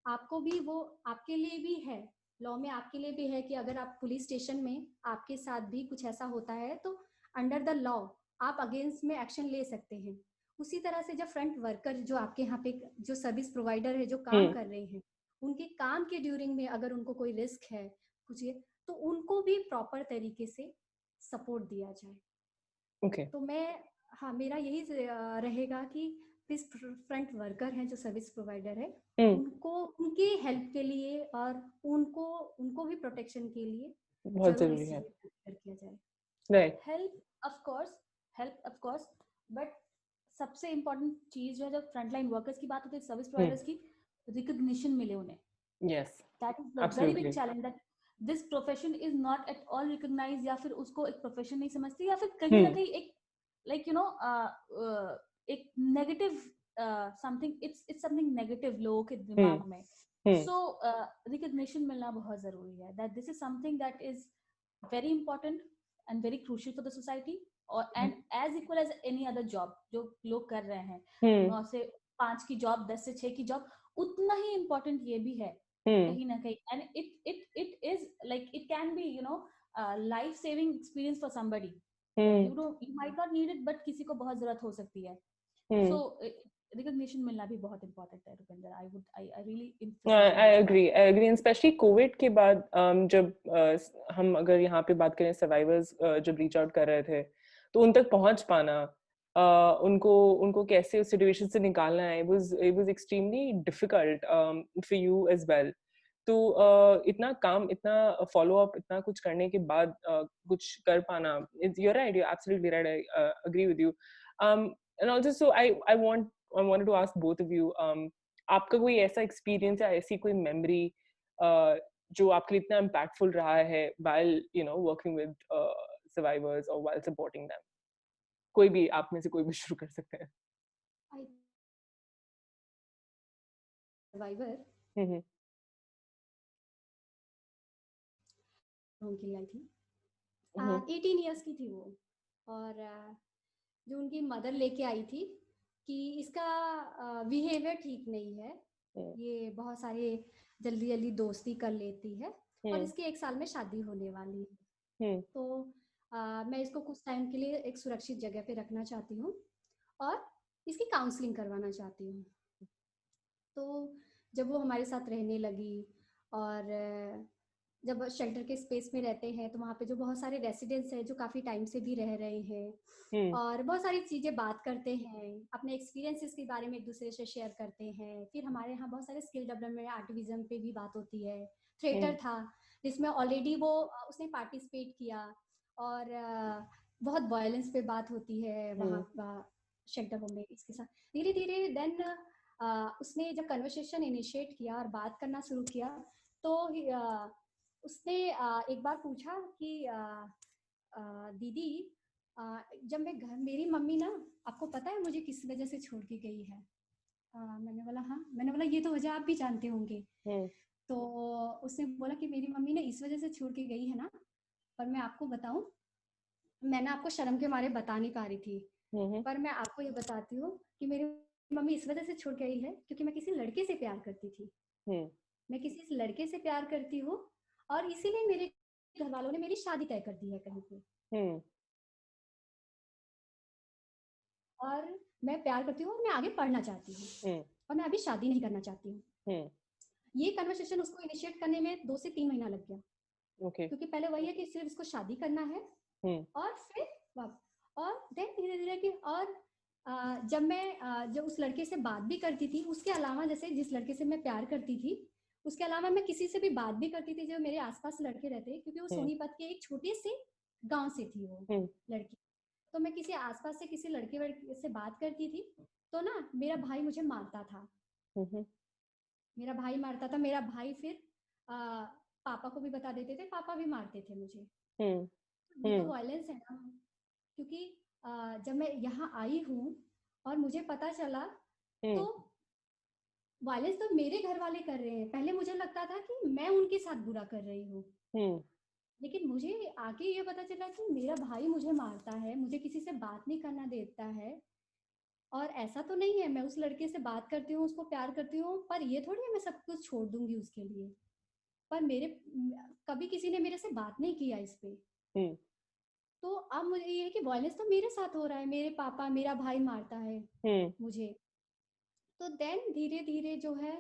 आपको भी वो आपके लिए भी है, लॉ में आपके लिए भी है कि अगर आप पुलिस स्टेशन में आपके साथ भी कुछ ऐसा होता है तो अंडर द लॉ आप अगेंस्ट में एक्शन ले सकते हैं। उसी तरह से जब फ्रंट वर्कर जो आपके यहाँ पे जो सर्विस प्रोवाइडर है जो काम कर रहे हैं उनके काम के ड्यूरिंग में अगर उनको कोई रिस्क है कुछ ये, तो उनको भी प्रॉपर तरीके से सपोर्ट दिया जाए। तो मैं हाँ मेरा यही रहेगा कि जिस फ्रंट वर्कर हैं जो सर्विस प्रोवाइडर है उनको उनकी हेल्प के लिए और उनको भी प्रोटेक्शन के लिए बहुत जरूरी है किया जाए। Right, help of course but सबसे इम्पोर्टेंट चीज जो है जब फ्रंटलाइन वर्कर्स की बात होती है सर्विस प्रोवाइडर्स की, रिकॉग्निशन मिले उन्हें। Yes, that is the very big challenge, that this profession is not at all recognised, या फिर उसको एक प्रोफेशन नहीं समझते, या फिर कहीं ना कहीं एक लाइक यू नो एक negative something, it's something negative लोगों के दिमाग में। सो रिकॉग्निशन मिलना बहुत जरूरी है, that this is something that is very important and very crucial for the society, or and as equal as any other job जो लोग कर रहे हैं, 9 से 5 की जॉब, 10 से 6 की जॉब, उतना ही इम्पोर्टेंट ये भी है कहीं ना कहीं, and it is like it can be life saving experience for somebody. You might not need it but किसी को बहुत जरूरत हो सकती है। So recognition मिलना भी बहुत इम्पोर्टेंट है Rupinder. I really I agree and especially Covid के बाद जब हम अगर यहाँ पे बात करें सर्वाइवर्स जब रीच आउट कर रहे थे तो उन तक पहुंच पाना, उनको कैसे उस सिचुएशन से निकालना है, it was extremely difficult for you as well. तो इतना काम, इतना फॉलो अप, इतना कुछ करने के बाद कुछ कर पाना, you're right, you're absolutely right, I agree with you. And also so I wanted to ask both of you, आपका कोई ऐसा एक्सपीरियंस या ऐसी कोई मेमोरी जो आपके लिए इतना इम्पैक्टफुल रहा है while working with survivors or while supporting them? कोई भी, आप में से कोई भी शुरू कर सकते हैं। सर्वाइवर उनकी लाई थी 18 इयर्स की थी वो, और जो उनकी मदर लेके आई थी कि इसका बिहेवियर ठीक नहीं है, ये बहुत सारे जल्दी जल्दी दोस्ती कर लेती है और इसकी 1 साल में शादी होने वाली है, तो मैं इसको कुछ टाइम के लिए एक सुरक्षित जगह पे रखना चाहती हूँ और इसकी काउंसलिंग करवाना चाहती हूँ। तो जब वो हमारे साथ रहने लगी और जब शेल्टर के स्पेस में रहते हैं तो वहाँ पे जो बहुत सारे रेसिडेंट्स हैं जो काफ़ी टाइम से भी रह रहे हैं और बहुत सारी चीज़ें बात करते हैं, अपने एक्सपीरियंसेस के बारे में एक दूसरे से शेयर करते हैं। फिर हमारे यहाँ बहुत सारे स्किल डेवलपमेंट, आर्टिविज्म पे भी बात होती है। थिएटर था जिसमें ऑलरेडी वो उसने पार्टिसिपेट किया और बहुत वायलेंस पे बात होती है वहाँ शेल्टर होम में। इसके साथ धीरे धीरे देन उसने जब कन्वर्सेशन इनिशिएट किया और बात करना शुरू किया तो उसने एक बार पूछा कि दीदी जब मैं घर, मेरी मम्मी ना, आपको पता है मुझे किस वजह से छोड़ के गई है? मैंने बोला हाँ, मैंने बोला ये तो वजह आप भी जानते होंगे। तो उसने बोला कि मेरी मम्मी ने इस वजह से छोड़ के गई है ना, पर मैं आपको बताऊं, मैंने आपको शर्म के मारे बता नहीं पा रही थी, पर मैं आपको ये बताती हूँ कि मेरी मम्मी इस वजह से छोड़ गई है क्योंकि मैं किसी लड़के से प्यार करती थी। मैं किसी लड़के से प्यार करती हूँ और इसीलिए मेरे घर वालों ने मेरी शादी तय कर दी है कहीं पे। और मैं प्यार करती हूँ और मैं आगे पढ़ना चाहती हूँ और मैं अभी शादी नहीं करना चाहती हूँ। ये कन्वर्सेशन उसको इनिशिएट करने में 2 से 3 महीना लग गया। क्योंकि पहले वही है कि सिर्फ इसको शादी करना है और फिर और देन धीरे धीरे की, और जब मैं जब उस लड़के से बात भी करती थी, उसके अलावा जैसे जिस लड़के से मैं प्यार करती थी उसके अलावा मैं किसी से भी बात भी करती थी जो मेरे आसपास लड़के रहते, क्योंकि वो सोनीपत के एक छोटे से गांव से थी वो लड़की। तो मैं किसी आसपास से किसी लड़के से बात करती थी तो ना मेरा भाई मुझे मारता था। मेरा भाई मारता था। मेरा भाई फिर पापा को भी बता देते थे, पापा भी मारते थे मुझे। हम्म ये तो वायलेंस है ना, क्योंकि जब मैं यहाँ आई हूँ और मुझे पता चला, तो वायलेंस तो मेरे घर वाले कर रहे हैं। पहले मुझे लगता था कि मैं उनके साथ बुरा कर रही हूँ, लेकिन मुझे आगे ये पता चला कि मेरा भाई मुझे मारता है, मुझे किसी से बात नहीं करना देता है। और ऐसा तो नहीं है, मैं उस लड़के से बात करती हूँ, उसको प्यार करती हूँ, पर ये थोड़ी है मैं सब कुछ छोड़ दूंगी उसके लिए। पर मेरे कभी किसी ने मेरे से बात नहीं किया इस पे। तो अब मुझे ये है कि वायलेंस तो मेरे साथ हो रहा है, मेरे पापा, मेरा भाई मारता है मुझे। तो देन धीरे धीरे जो है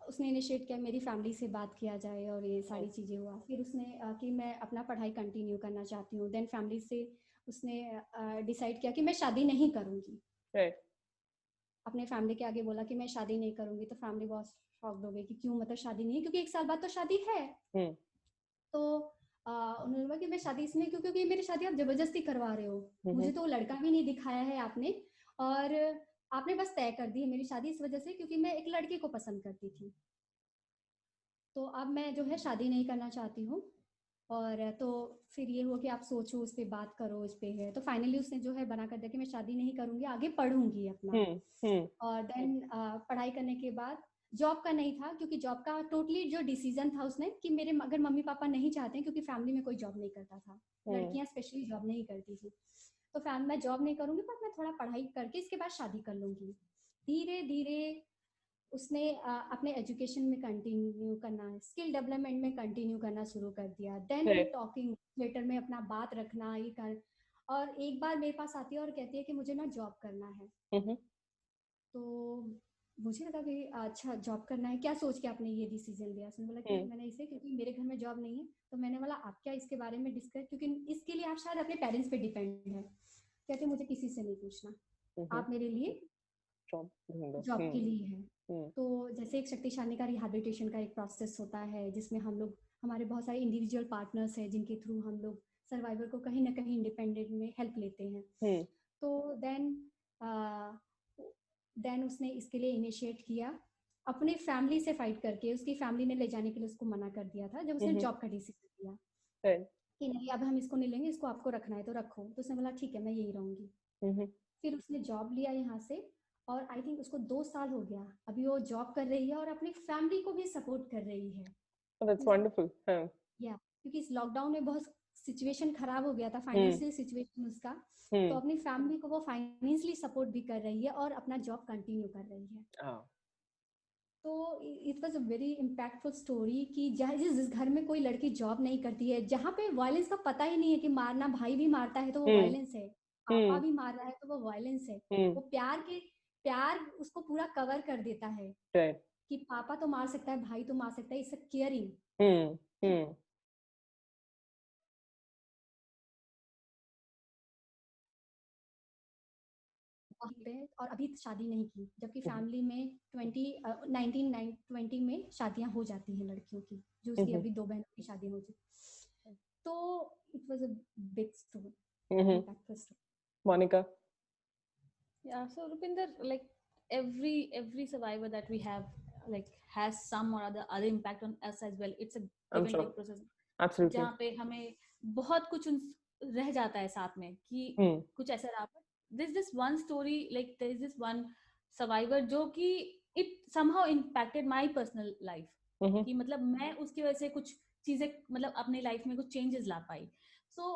उसने इनिशिएट किया मेरी फैमिली से बात किया जाए, और ये सारी चीज़ें हुआ। फिर उसने कि मैं अपना पढ़ाई कंटिन्यू करना चाहती हूँ। देन फैमिली से उसने डिसाइड किया कि मैं शादी नहीं करूँगी। अपने फैमिली के आगे बोला कि मैं शादी नहीं करूँगी। तो फैमिली बहुत शॉक्ड हो गई कि क्यों, मतलब शादी नहीं, क्योंकि 1 साल बाद तो शादी है। तो उन्होंने बोला कि मैं शादी इसलिए क्योंकि मेरी शादी आप जबरदस्ती करवा रहे हो, मुझे तो लड़का भी नहीं दिखाया है आपने, और आपने बस तय कर दी है मेरी शादी इस वजह से क्योंकि मैं एक लड़के को पसंद करती थी। तो अब मैं जो है शादी नहीं करना चाहती हूँ। और तो फिर ये हुआ कि आप सोचो, उस पर बात करो, इस पे है। तो फाइनली उसने जो है बना कर दिया कि मैं शादी नहीं करूँगी, आगे पढ़ूंगी अपना। और देन पढ़ाई करने के बाद जॉब का नहीं था, क्योंकि जॉब का टोटली जो डिसीजन था उसने कि मेरे अगर मम्मी पापा नहीं चाहते हैं, क्योंकि फैमिली में कोई जॉब नहीं करता था, लड़कियां स्पेशली जॉब नहीं करती थी, तो फैमिली मैं जॉब नहीं करूंगी, पर मैं थोड़ा पढ़ाई करके इसके बाद शादी कर लूंगी। धीरे धीरे उसने अपने एजुकेशन में कंटिन्यू करना, स्किल डेवलपमेंट में कंटिन्यू करना शुरू कर दिया। देन टॉकिंग लेटर में अपना बात रखना, ये कर। और एक बार मेरे पास आती है और कहती है कि मुझे ना जॉब करना है। तो मुझे लगा कि अच्छा जॉब करना है, क्या सोच के आपने ये डिसीजन लिया? उसने बोला कि मैंने इसे, क्योंकि मेरे घर में जॉब नहीं है। तो मैंने बोला आप क्या इसके बारे में डिस्कस, क्योंकि इसके लिए आप शायद अपने पेरेंट्स पे डिपेंड है। कहते मुझे किसी से नहीं पूछना, आप मेरे लिए जॉब के लिए है। तो जैसे एक शक्तिशाली का रिहैबिलिटेशन का एक प्रोसेस होता है, जिसमें हम लोग, हमारे बहुत सारे इंडिविजुअल पार्टनर्स हैं जिनके थ्रू हम लोग सर्वाइवर को कहीं ना कहीं इंडिपेंडेंट में हेल्प लेते हैं। तो देन उसने इसके लिए इनिशिएट किया, अपने फैमिली से फाइट करके। उसकी फैमिली ने ले जाने के लिए उसको मना कर दिया था जब उसने जॉब का डिसीजन लिया कि नहीं अब हम इसको नहीं लेंगे, इसको आपको रखना है तो रखो। तो उसने बोला ठीक है मैं यही रहूंगी। फिर उसने जॉब लिया यहाँ से, और आई थिंक उसको 2 साल हो गया, अभी वो जॉब कर रही है और अपनी फैमिली को भी सपोर्ट कर रही है। That's wonderful. या क्योंकि इस लॉकडाउन में बहुत सिचुएशन खराब हो गया था, फाइनेंशियल सिचुएशन उसका। तो अपनी फैमिली को वो फाइनेंशियली सपोर्ट भी कर रही है और अपना जॉब कंटिन्यू कर रही है। तो it was a very impactful story कि जिस घर में कोई लड़की जॉब नहीं करती है, जहाँ पे वायलेंस का पता ही नहीं है कि मारना, भाई भी मारता है तो वो वायलेंस है, पापा भी मार रहा है तो वो वायलेंस है। वो प्यार उसको पूरा कवर कर देता है कि पापा तो मार सकता है, भाई तो मार सकता है, इट्स अ केयरिंग। और अभी शादी नहीं की, जबकि फैमिली में 1920 में शादियां हो जाती हैं लड़कियों की, जो उसकी अभी 2 बहनों की शादी हो चुकी। तो it was a big story. Monica? Yeah, so Rupinder, like every survivor that we have, like has some or other impact on us as well. It's a give and take process. Absolutely. जहाँ पे हमें बहुत कुछ रह जाता है साथ में कि कुछ ऐसा रहा। There's this one story, like there is this one survivor जो कि it somehow impacted my personal life. कि मतलब मैं उसकी वजह से कुछ चीजें, मतलब अपने लाइफ में कुछ चेंजेस ला पाई। So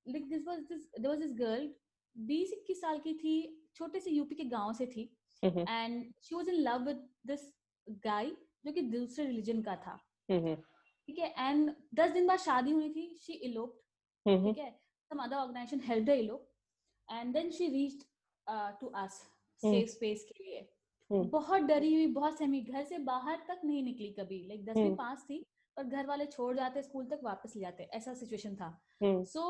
like there was this girl, 20-21 साल की थी, छोटे से यूपी के गांव से थी, and she was in love with this guy जो कि दूसरे रिलीजन का था। ठीक है, एंड 10 दिन बाद शादी हुई थी, शी इलोप्ड। ठीक है, some other organisation helped her elope, and then she reached to us safe space के लिए। बहुत डरी हुई, बहुत सहमी, घर से बाहर तक नहीं निकली कभी। लाइक 10वीं पास थी, पर घर वाले छोड़ जाते, स्कूल तक वापस ले जाते, ऐसा सिचुएशन था। सो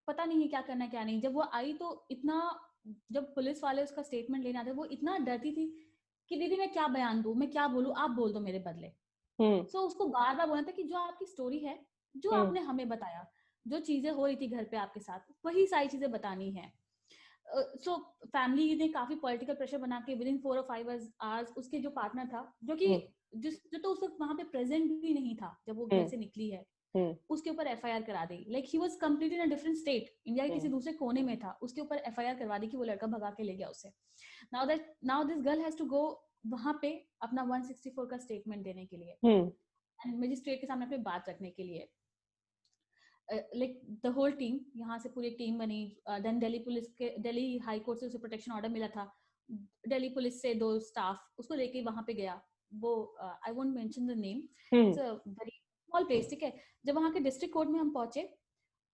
पता नहीं क्या करना क्या नहीं। जब वो आई तो इतना, जब पुलिस वाले उसका स्टेटमेंट लेने आते, वो इतना डरती थी कि दीदी मैं क्या बयान दूं, मैं क्या बोलूं, आप बोल दो मेरे बदले। सो उसको बार बार बोलना था कि जो आपकी स्टोरी है, जो आपने हमें बताया, जो चीजें हो रही थी घर पे आपके साथ, वही सारी चीजें बतानी है। सो फैमिली ने काफी पॉलिटिकल प्रेशर बना के विद इन 4 और 5 आवर्स उसके जो पार्टनर था, जो कि जो तो उस वक्त वहां पे प्रेजेंट भी नहीं था जब वो घर से निकली है, उसके ऊपर एफआईआर करा दी. Like he was completely in a different state, India के किसी दूसरे कोने में था, उसके ऊपर एफआईआर करवा दी कि वो लड़का भगा के ले गया उसे. Now this girl has to go वहां पे अपना 164 का स्टेटमेंट देने के लिए एंड मजिस्ट्रेट के सामने अपनी बात रखने के लिए. लाइक द होल टीम, यहाँ से पूरी टीम बनी. देन दिल्ली पुलिस के, दिल्ली हाई कोर्ट से उसे प्रोटेक्शन ऑर्डर मिला था. दिल्ली पुलिस से 2 स्टाफ उसको लेके वहां पे गया. वो I won't mention the name, it's a very small place. ठीक है, जब वहां के डिस्ट्रिक्ट कोर्ट में हम पहुंचे,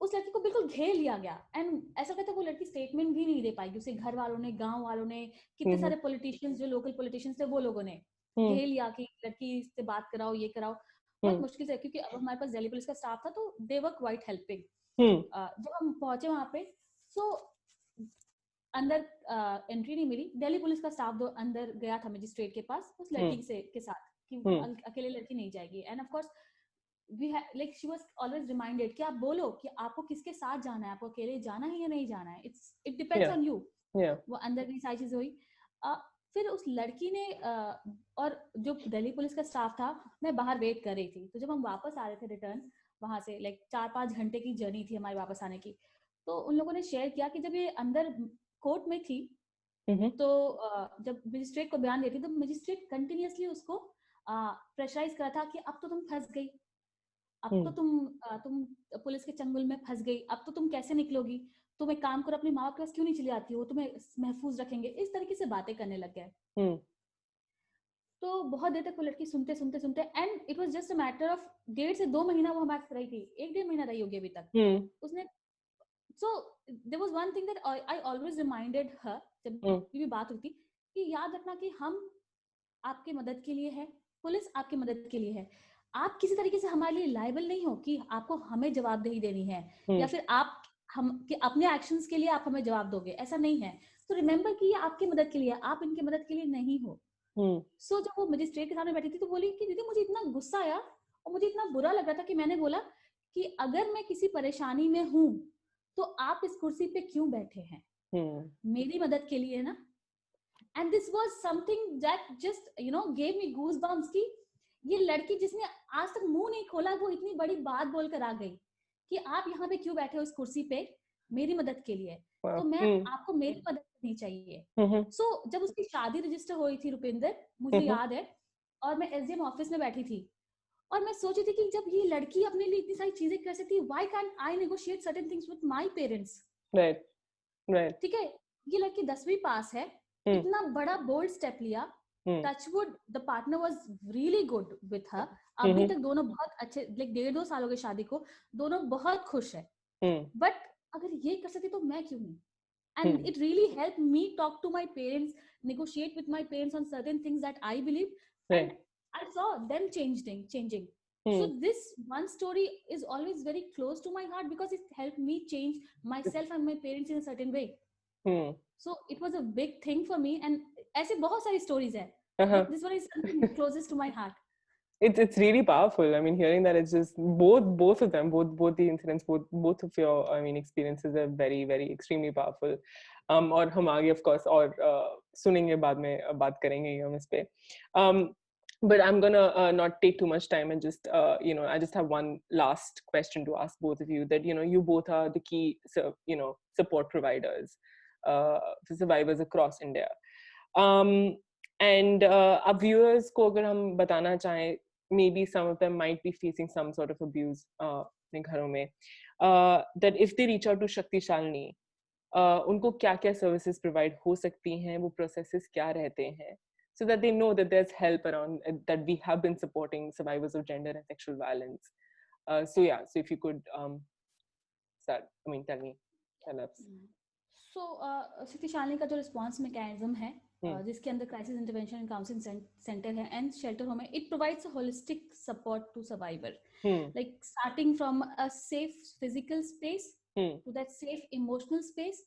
उस लड़की को बिल्कुल घेर लिया गया एंड ऐसा कहता वो लड़की स्टेटमेंट भी नहीं दे पाएगी. उसे घर वालों ने, गांव वालों ने, कितने सारे पॉलिटिशियंस जो लोकल पॉलिटिशियंस थे वो लोगों ने घेर लिया कि लड़की से बात कराओ, ये कराओ. बहुत मुश्किल से, क्योंकि अब हमारे पास दिल्ली पुलिस का स्टाफ था तो दे वर क्वाइट हेल्पिंग. जब हम पहुंचे वहां पे, सो अंदर एंट्री नहीं मिली. दिल्ली पुलिस का स्टाफ दो अंदर गया था मजिस्ट्रेट के पास उस लड़की से के साथ कि अकेले लड़की नहीं जाएगी. End of course we like she was always reminded कि आप बोलो कि आपको किसके साथ जाना है, आपको अकेले जाना है या नहीं जाना है, it depends on you. वो अंदर की सारी चीजें हुई. फिर उस लड़की ने और जो दिल्ली पुलिस का स्टाफ था, मैं बाहर वेट कर रही थी. तो जब हम वापस आ रहे थे रिटर्न वहां से, लाइक 4-5 घंटे की जर्नी थी हमारे वापस आने की, तो उन लोगों ने शेयर किया कि जब ये अंदर कोर्ट में थी तो जब मजिस्ट्रेट को बयान देती तो मजिस्ट्रेट कंटिन्यूअसली उसको प्रेशराइज करा था कि अब तो तुम फंस गई, अब तो तुम पुलिस के चंगुल में फंस गई, अब तो तुम कैसे निकलोगी, तुम एक काम करो अपनी माँ के पास क्यों नहीं चली आती हो, तुम्हें महफूज रखेंगे. इस तरीके से बातें करने लग गए. तो बहुत देर तक वो लड़की सुनते सुनते सुनते and it was just a matter of 1.5 से 2 महीना वो हमारे साथ रही थी. 1-1.5 महीना रही होगी अभी तक. उसने so there was one thing that I always reminded her, जब भी बात होती कि याद रखना कि हम आपकी मदद के लिए है, पुलिस आपकी मदद के लिए है. आप किसी तरीके से हमारे लिए लायबल नहीं हो कि आपको हमें जवाबदेही देनी है या फिर आप हम कि अपने एक्शंस के लिए आप हमें जवाब दोगे, ऐसा नहीं है. तो रिमेंबर कि ये आपकी मदद के लिए, आप इनकी मदद के लिए नहीं हो. सो जब वो मजिस्ट्रेट के सामने बैठी थी तो बोली कि दीदी मुझे इतना गुस्सा आया और मुझे इतना बुरा लग रहा था कि मैंने बोला कि अगर मैं किसी परेशानी में हूं तो आप इस कुर्सी पे क्यों बैठे हैं, मेरी मदद के लिए ना. And this was something that just gave me goosebumps कि ये लड़की जिसने आज तक मुंह नहीं खोला, वो इतनी बड़ी बात बोलकर आ गई कि आप यहाँ पे क्यों बैठे हो इस कुर्सी पे, मेरी मदद के लिए. तो मैं आपको मेरी मदद नहीं चाहिए. सो जब उसकी शादी रजिस्टर हुई थी रुपिंदर, मुझे याद है, और मैं एसडीएम ऑफिस में बैठी थी और मैं सोची थी कि जब ये लड़की अपने लिए इतनी सारी चीजें कर सकती है, why can't I negotiate certain things with my parents. Right. ठीक है, ये लड़की 10वीं पास है, इतना बड़ा बोल्ड स्टेप लिया. Touchwood the partner was really good with her. अभी तक दोनों बहुत अच्छे, लाइक 1.5-2 साल हो गए शादी को, दोनों बहुत खुश है. बट अगर ये कर सकती तो मैं क्यों नहीं. And it really help me talk to my parents, negotiate with my parents on certain things that I believe, and I saw them changing. So this one story is always very close to my heart because it helped me change myself and my parents in a certain way. So it was a big thing for me, and ऐसे बहुत सारी stories है. This one is something closest to my heart. It's really powerful. I mean, hearing that, it's just both of them, both the incidents, both of your experiences are very, very extremely powerful. और हम आगे of course और सुनेंगे, बाद में बात करेंगे हम इस पे. But I'm gonna not take too much time and just I just have one last question to ask both of you, that you both are the key support providers for survivors across India. And our viewers को अगर हम बताना चाहें, maybe some of them might be facing some sort of abuse अपने घरों में, that if they reach out to Shakti Shalini, उनको क्या-क्या services provide हो सकती हैं, वो processes क्या रहते हैं, so that they know that there's help around, that we have been supporting survivors of gender and sexual violence. So if you could start, tell us. So Shakti Shalini का जो response mechanism है, जिसके अंदर crisis intervention and counselling centre है and shelter home है, it provides a holistic support to survivor, like starting from a safe physical space to that safe emotional space,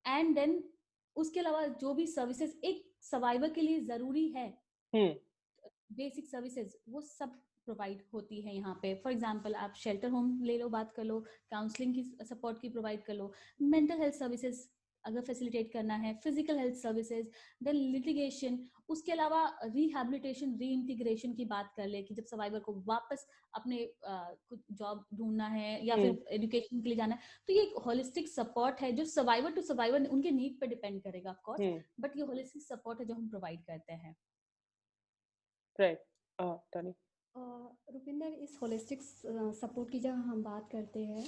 and then उसके अलावा जो भी services एक सर्वाइवर के लिए जरूरी है, बेसिक सर्विसेज, वो सब प्रोवाइड होती है यहाँ पे. फॉर एग्जांपल आप शेल्टर होम ले लो, बात कर लो, काउंसलिंग की सपोर्ट की प्रोवाइड कर लो, मेंटल हेल्थ सर्विसेज अगर फैसिलिटेट करना है, physical health services, then litigation, उसके अलावा रिहैबिलिटेशन, रीइंटीग्रेशन की बात कर ले कि जब सर्वाइवर को वापस अपने कुछ जॉब ढूंढना है या फिर एजुकेशन के लिए जाना है, तो ये एक होलिस्टिक सपोर्ट है जो सर्वाइवर टू सर्वाइवर उनके नीड पे डिपेंड करेगा ऑफ कोर्स, बट ये होलिस्टिक सपोर्ट है जो हम प्रोवाइड करते हैं। Right, Tony. रुपिंदर, इस होलिस्टिक सपोर्ट की जब हम बात करते हैं,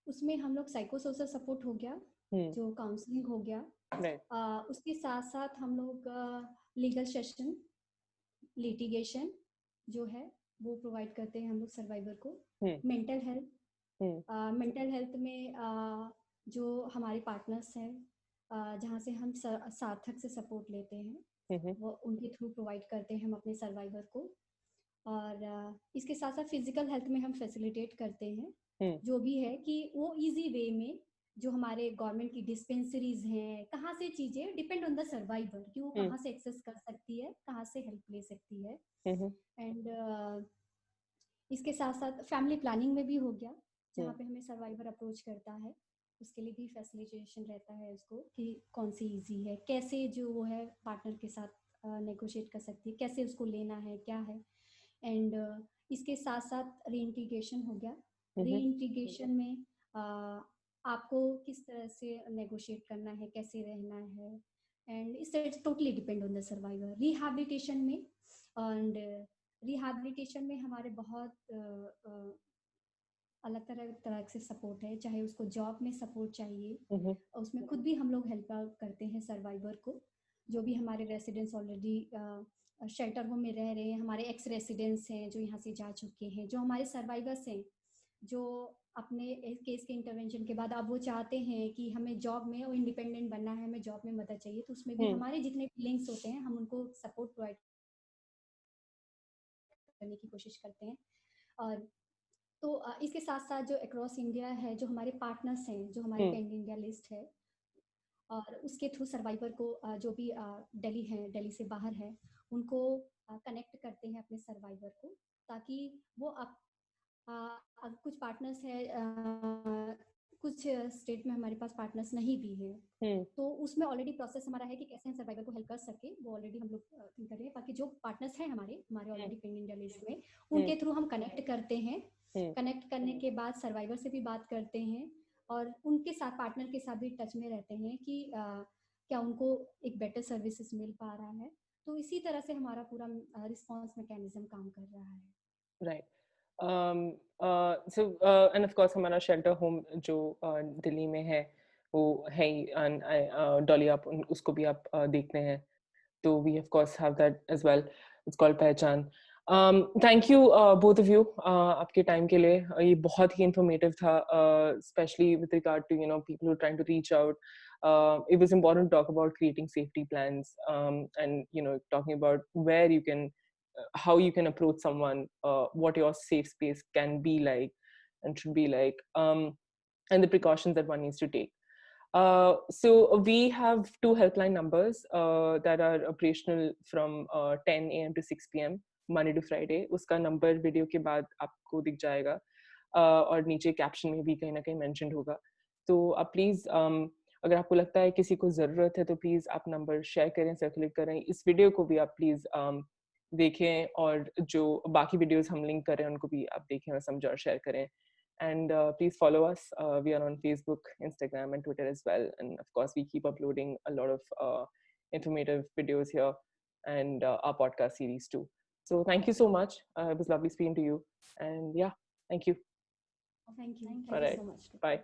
उसमें हम लोग साइको सोशल सपोर्ट हो गया, जो काउंसलिंग हो गया, उसके साथ साथ हम लोग लीगल सेशन, लिटिगेशन जो है वो प्रोवाइड करते हैं हम लोग सर्वाइवर को। मेंटल हेल्थ में जो हमारे पार्टनर्स हैं, जहाँ से हम सार्थक से सपोर्ट लेते हैं, वो उनके थ्रू प्रोवाइड करते हैं हम अपने सर्वाइवर को। और इसके साथ साथ फिजिकल हेल्थ में हम फैसिलिटेट करते हैं, जो भी है कि वो इजी वे में जो हमारे गवर्नमेंट की डिस्पेंसरीज हैं, कहाँ से चीजें डिपेंड ऑन द सर्वाइवर कि वो कहाँ से एक्सेस कर सकती है, कहाँ से हेल्प ले सकती है। एंड इसके साथ साथ फैमिली प्लानिंग में भी हो गया, जहाँ पे हमें सर्वाइवर अप्रोच करता है, उसके लिए भी फैसिलिटेशन रहता है उसको कि कौन सी इजी है, कैसे जो वो है पार्टनर के साथ नेगोशिएट कर सकती है, कैसे उसको लेना है, क्या है। एंड इसके साथ साथ रीइंटीग्रेशन हो गया। रीइंटीग्रेशन में आपको किस तरह से नेगोशिएट करना है, कैसे रहना है, and it's totally depend on the survivor. Rehabilitation में हमारे बहुत अलग तरह से सपोर्ट है, चाहे उसको जॉब में सपोर्ट चाहिए, उसमें खुद भी हम लोग हेल्प करते हैं सर्वाइवर को। जो भी हमारे रेसिडेंट्स ऑलरेडी शेल्टर होम में रह रहे हैं, हमारे एक्स रेसिडेंट्स हैं जो यहाँ से जा चुके हैं, जो हमारे सर्वाइवर्स हैं जो अपने केस के इंटरवेंशन के बाद अब वो चाहते हैं कि हमें जॉब में और इंडिपेंडेंट बनना है, हमें जॉब में मदद चाहिए, तो उसमें भी हमारे जितने लिंक्स होते हैं हम उनको सपोर्ट प्रोवाइड करने की कोशिश करते हैं। और तो इसके साथ साथ जो अक्रॉस इंडिया है, जो हमारे पार्टनर्स हैं, जो हमारे पैन इंडिया लिस्ट है, और उसके थ्रू सर्वाइवर को जो भी दिल्ली है, दिल्ली से बाहर है, उनको कनेक्ट करते हैं अपने सर्वाइवर को, ताकि वो कुछ पार्टनर्स है, कुछ स्टेट में हमारे पास पार्टनर्स नहीं भी है, तो उसमें ऑलरेडी प्रोसेस हमारा है कि कैसे हम सर्वाइवर को हेल्प कर सके, वो ऑलरेडी हम लोग थिंक कर रहे हैं। बाकी जो पार्टनर्स हैं हमारे ऑलरेडी पैन इंडिया लिस्ट में, उनके थ्रू हम कनेक्ट करते हैं। कनेक्ट करने के बाद सर्वाइवर से भी बात करते हैं और उनके साथ, पार्टनर के साथ भी टच में रहते हैं कि क्या उनको एक बेटर सर्विसेज मिल पा रहा है। तो इसी तरह से हमारा पूरा रिस्पॉन्स मैकेनिज्म काम कर रहा है। राइट। एंड ऑफ कोर्स हमारा शेल्टर होम जो दिल्ली में है वो है ही, डॉली आप उसको भी आप देखते हैं, तो we of course have that as well. It's called Pehchaan. Thank you both of you आपके टाइम के लिए। ये बहुत ही इंफॉर्मेटिव था, specially with regard to people who trying to reach out. It was important to talk about creating safety plans, and talking about where you can how you can approach someone, what your safe space can be like and should be like, and the precautions that one needs to take. So we have 2 helpline numbers that are operational from 10 a.m. to 6 p.m. Monday to Friday. उसका number video के बाद आपको दिख जाएगा, और नीचे caption में भी कहीं ना कहीं mentioned होगा। तो आप please अगर आपको लगता है किसी को ज़रूरत है तो प्लीज़ आप नंबर शेयर करें, सर्कुलेट करें। इस वीडियो को भी आप प्लीज़ देखें, और जो बाकी वीडियोस हम लिंक कर रहे हैं उनको भी आप देखें और समझें और शेयर करें। And please follow us. We are on Facebook, Instagram, and Twitter as well. And of course, we keep uploading a lot of informative videos here, and our podcast series too. So thank you so much. It was lovely speaking to you. And yeah, thank you. Thank you. All right. So much. Bye.